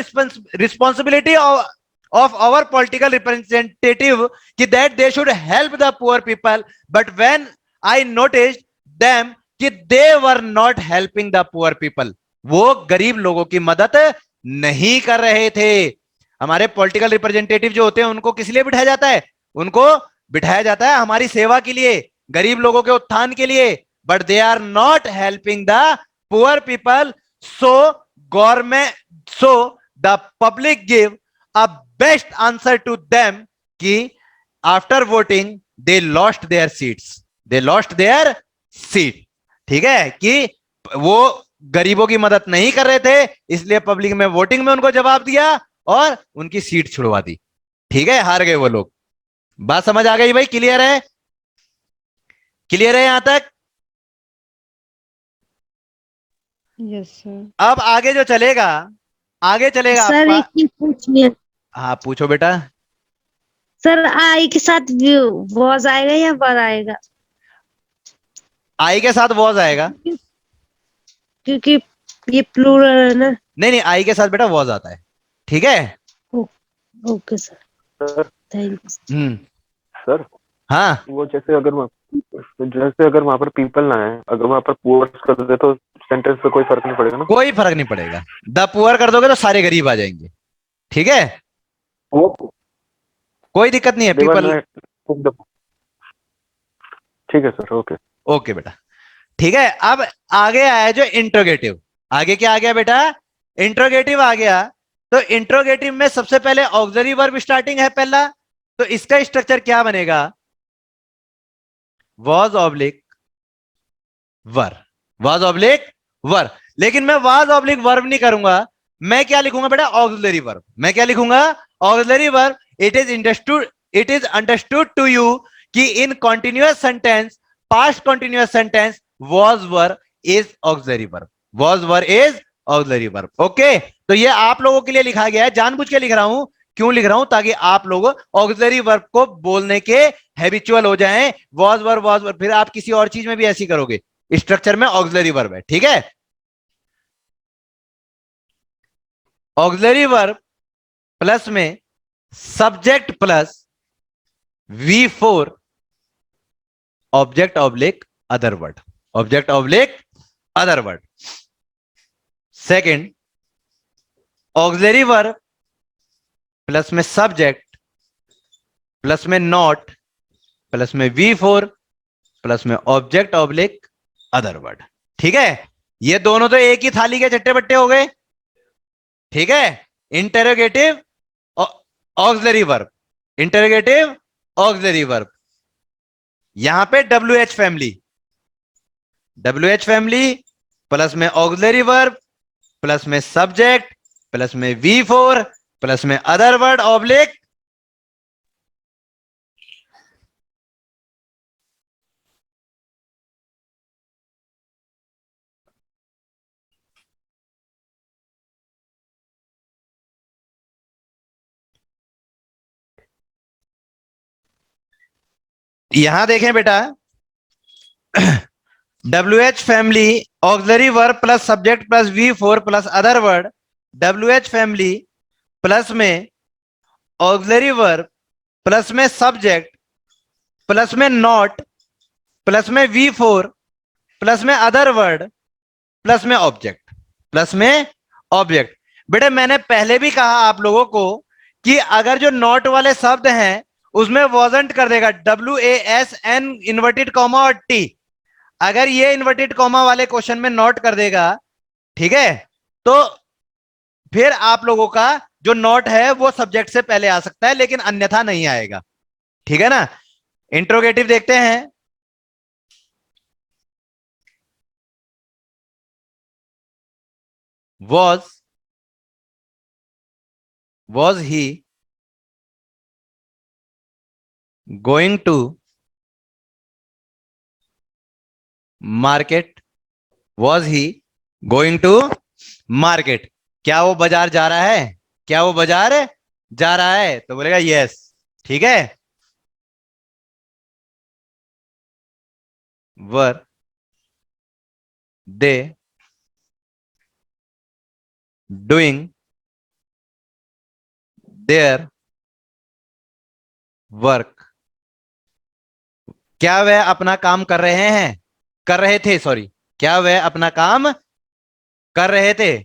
responsibility of our political representative that they should help the poor people, but when I noticed them कि they were not helping the poor people, वो गरीब लोगों की मदद नहीं कर रहे थे। हमारे पॉलिटिकल रिप्रेजेंटेटिव जो होते हैं उनको किस लिए बिठाया जाता है? उनको बिठाया जाता है हमारी सेवा के लिए, गरीब लोगों के उत्थान के लिए। But they are not helping the poor people, so government, so the public give a best answer to them कि after voting they lost their seats, they lost their seat. ठीक है, कि वो गरीबों की मदद नहीं कर रहे थे, इसलिए पब्लिक में वोटिंग में उनको जवाब दिया और उनकी सीट छुड़वा दी। ठीक है, हार गए वो लोग। बात समझ आ गई भाई? क्लियर है? क्लियर है यहां तक? Yes, sir. अब आगे जो चलेगा, आगे चलेगा सर आपका। एक चीज पूछिए। हाँ पूछो बेटा। सर आई के साथ वॉज आएगा या वर आएगा? आई के साथ वॉज आएगा। क्योंकि ये प्लूरल है ना। नहीं नहीं, आई के साथ बेटा वॉज आता है। ठीक है, okay sir, sir thank you. Sir हाँ वो जैसे अगर जैसे अगर वहां पर पीपल ना है, अगर वहां पर पुअर्स कर दे तो सेंटेंस पे कोई फर्क नहीं पड़ेगा ना? कोई फर्क नहीं पड़ेगा, द पुअर कर दोगे तो सारे गरीब आ जाएंगे, ठीक है, वो कोई दिक्कत नहीं है, देवर पीपल। ना, ठीक है सर, ओके। ओके बेटा, ठीक है। अब आगे आया जो इंट्रोगेटिव, आगे क्या आ गया बेटा, इंट्रोगेटिव आ गया। तो इंट्रोगेटिव में सबसे पहले ऑक्सिलरी वर्ब स्टार्टिंग है पहला, तो इसका स्ट्रक्चर क्या बनेगा, was oblique were, was oblique were. लेकिन मैं वॉज ऑब्लिक वर्ब नहीं करूंगा, मैं क्या लिखूंगा बेटा, ऑक्सिलरी वर्ब। मैं क्या लिखूंगा, auxiliary verb. It is understood to you कि in continuous sentence, past continuous sentence, was were is auxiliary verb, was were is auxiliary verb. Okay, तो ये आप लोगों के लिए लिखा गया है, जानबूझ के लिख रहा हूं। क्यों लिख रहा हूं, ताकि आप लोग ऑक्सिलरी वर्ब को बोलने के हैबिचुअल हो जाएं। वॉज वर, फिर आप किसी और चीज में भी ऐसी करोगे, स्ट्रक्चर में ऑक्सिलरी वर्ब है, ठीक है। ऑक्सिलरी वर्ब प्लस में subject plus V4 object oblique other word, object oblique other word. Second, auxiliary verb plus में सब्जेक्ट प्लस में नॉट प्लस में V4 प्लस में ऑब्जेक्ट ऑब्लिक अदर वर्ड, ठीक है। ये दोनों तो एक ही थाली के चट्टे बट्टे हो गए, ठीक है। Interrogative auxiliary verb, interrogative auxiliary verb. यहां पे WH family, WH family plus में ऑक्सिलरी वर्ब प्लस में सब्जेक्ट प्लस में V4 प्लस में अदर वर्ड ऑब्लिक। यहां देखें बेटा, WH family auxiliary verb plus subject plus V4 plus other word, WH family plus में ऑक्सिलरी वर्ब प्लस में subject plus में नॉट प्लस में V4 प्लस में अदर वर्ड प्लस में ऑब्जेक्ट, प्लस में ऑब्जेक्ट। बेटे मैंने पहले भी कहा आप लोगों को कि अगर जो नॉट वाले शब्द हैं उसमें वॉजेंट कर देगा, WASN इन्वर्टेड कॉमा और T। अगर ये इन्वर्टेड कॉमा वाले क्वेश्चन में नॉट कर देगा, ठीक है, तो फिर आप लोगों का जो नॉट है वो सब्जेक्ट से पहले आ सकता है, लेकिन अन्यथा नहीं आएगा, ठीक है ना। इंट्रोगेटिव देखते हैं, was he going to market, was he going to market। क्या वो बाजार जा रहा है, क्या वो बाजार जा रहा है, तो बोलेगा यस, ठीक है। Were they doing their work, क्या वह अपना काम कर रहे हैं, कर रहे थे, सॉरी, क्या वह अपना काम कर रहे थे,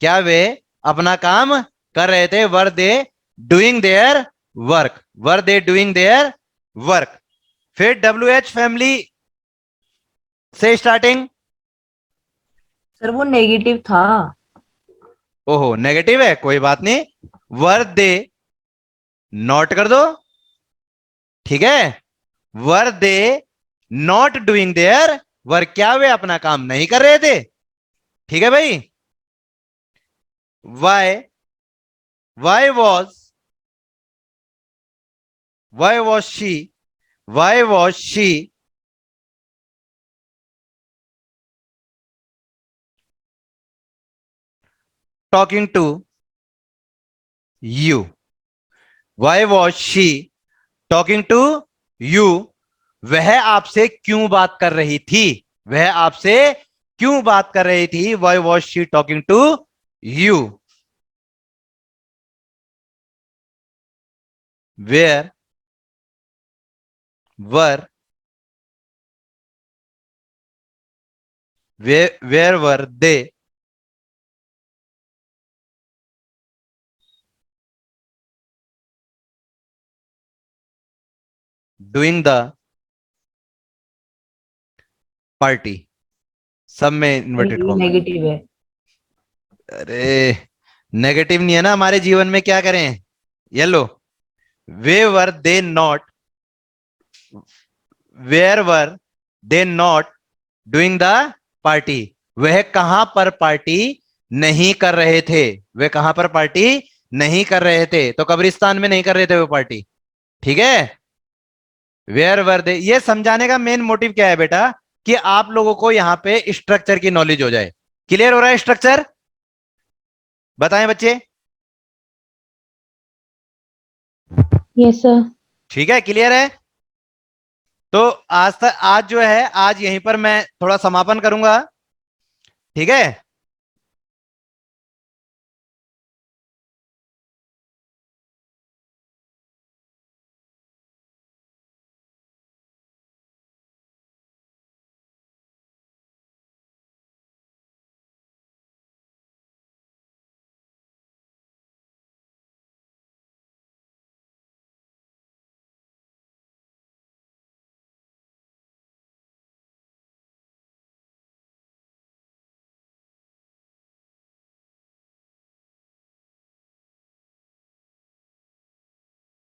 क्या वे अपना काम कर रहे थे। Were they doing their work, were they doing their work. फिर WH फैमिली से स्टार्टिंग, सर वो नेगेटिव था। ओहो नेगेटिव है, कोई बात नहीं, वर दे नॉट कर दो, ठीक है। Were they not doing their work, क्या वे अपना काम नहीं कर रहे थे, ठीक है भाई। Why was she talking to you, why was she talking to you, वह आपसे क्यों बात कर रही थी, वह आपसे क्यों बात कर रही थी। Why was she talking to you. Where were where were they doing the party. सब में इन्वर्टेड ये कॉमा। नेगेटिव है। अरे नेगेटिव नहीं है ना, हमारे जीवन में क्या करें। ये लो, वे were they not, where were they not doing the party. वह कहां पर पार्टी नहीं कर रहे थे, वे कहां पर पार्टी नहीं कर रहे थे, तो कब्रिस्तान में नहीं कर रहे थे वो पार्टी। ठीक है, वेयर वर दे। ये समझाने का मेन मोटिव क्या है बेटा, कि आप लोगों को यहां पे स्ट्रक्चर की नॉलेज हो जाए। क्लियर हो रहा है स्ट्रक्चर? बताएं बच्चे। Yes sir. ठीक है, क्लियर है? तो आज जो है, आज यहीं पर मैं थोड़ा समापन करूंगा। ठीक है,